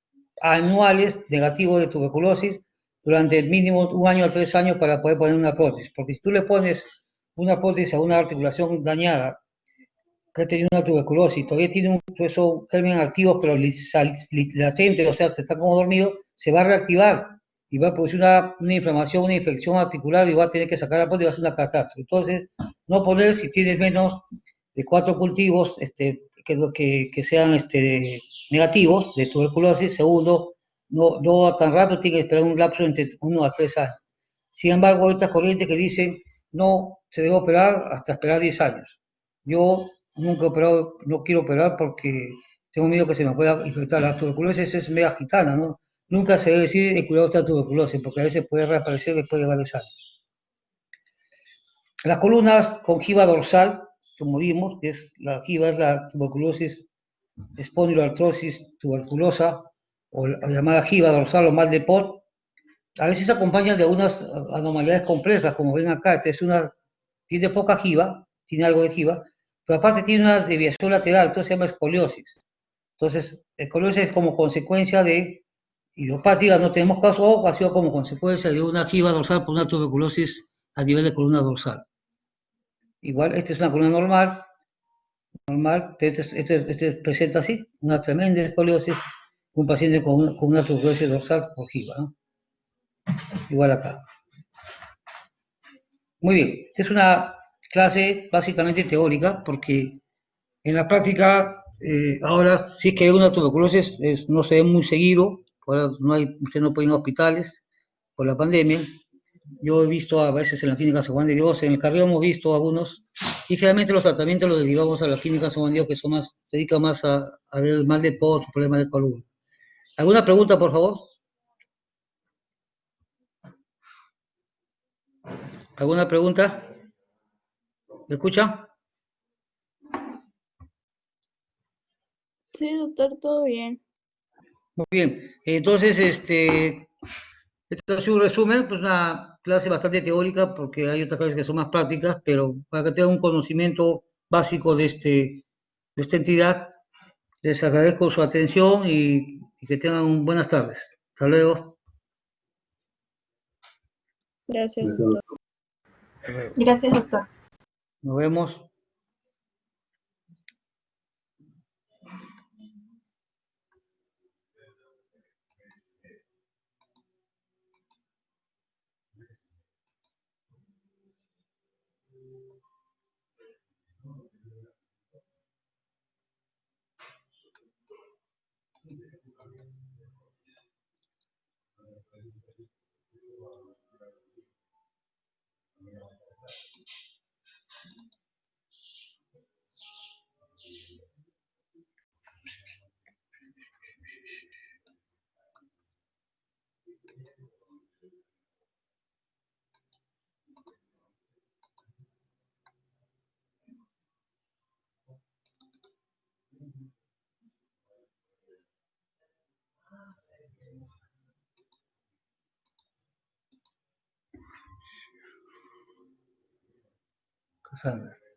anuales negativos de tuberculosis durante el mínimo 1 año a 3 años para poder poner una prótesis. Porque si tú le pones una prótesis a una articulación dañada que ha tenido una tuberculosis, todavía tiene esos gérmenes activos pero latentes, o sea, que está como dormido, se va a reactivar y va a producir una inflamación, una infección articular y va a tener que sacar la prótesis y va a ser una catástrofe. Entonces, no poner si tienes menos de 4 cultivos que sean negativos de tuberculosis. Segundo, no tan rápido, tiene que esperar un lapso entre 1 a 3 años. Sin embargo, hay otras corrientes que dicen no se debe operar hasta esperar 10 años. Yo nunca he operado, no quiero operar porque tengo miedo que se me pueda infectar. La tuberculosis es media gitana, ¿no? Nunca se debe decir el cuidado de esta tuberculosis porque a veces puede reaparecer después de varios años. Las columnas con giba dorsal, como vimos, la giba es la tuberculosis espondiloartrosis tuberculosa, o la llamada giba dorsal o mal de Pot. A veces se acompañan de unas anomalías complejas, como ven acá. Tiene poca giba, tiene algo de giba, pero aparte tiene una desviación lateral, entonces se llama escoliosis. Entonces, escoliosis es como consecuencia de idiopática, no tenemos caso, o ha sido como consecuencia de una giba dorsal por una tuberculosis a nivel de columna dorsal. Igual, esta es una columna normal, presenta así, una tremenda escoliosis, un paciente con una tuberculosis dorsal por giba, ¿no? Igual acá. Muy bien, esta es una clase básicamente teórica, porque en la práctica, ahora, si es que hay una tuberculosis, no se ve muy seguido, ahora usted no puede ir a hospitales por la pandemia. Yo he visto a veces en la clínica San Juan de Dios, en el Carrillo hemos visto algunos, y generalmente los tratamientos los derivamos a la clínica San Juan de Dios, que se dedican más a ver el mal de Pot, problemas de columna. ¿Alguna pregunta, por favor? ¿Alguna pregunta? ¿Me escucha? Sí, doctor, todo bien. Muy bien. Entonces, este es un resumen, pues una clase bastante teórica, porque hay otras clases que son más prácticas, pero para que tengan un conocimiento básicos de esta entidad. Les agradezco su atención y que tengan buenas tardes. Hasta luego. Gracias, doctor. Hasta luego. Gracias, doctor. Nos vemos.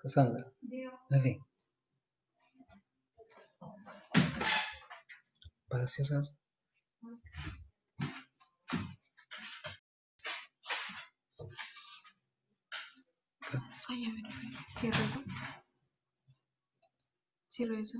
Cassandra. En fin. Para cerrar. Ay, a ver, cierra eso. Cierra eso.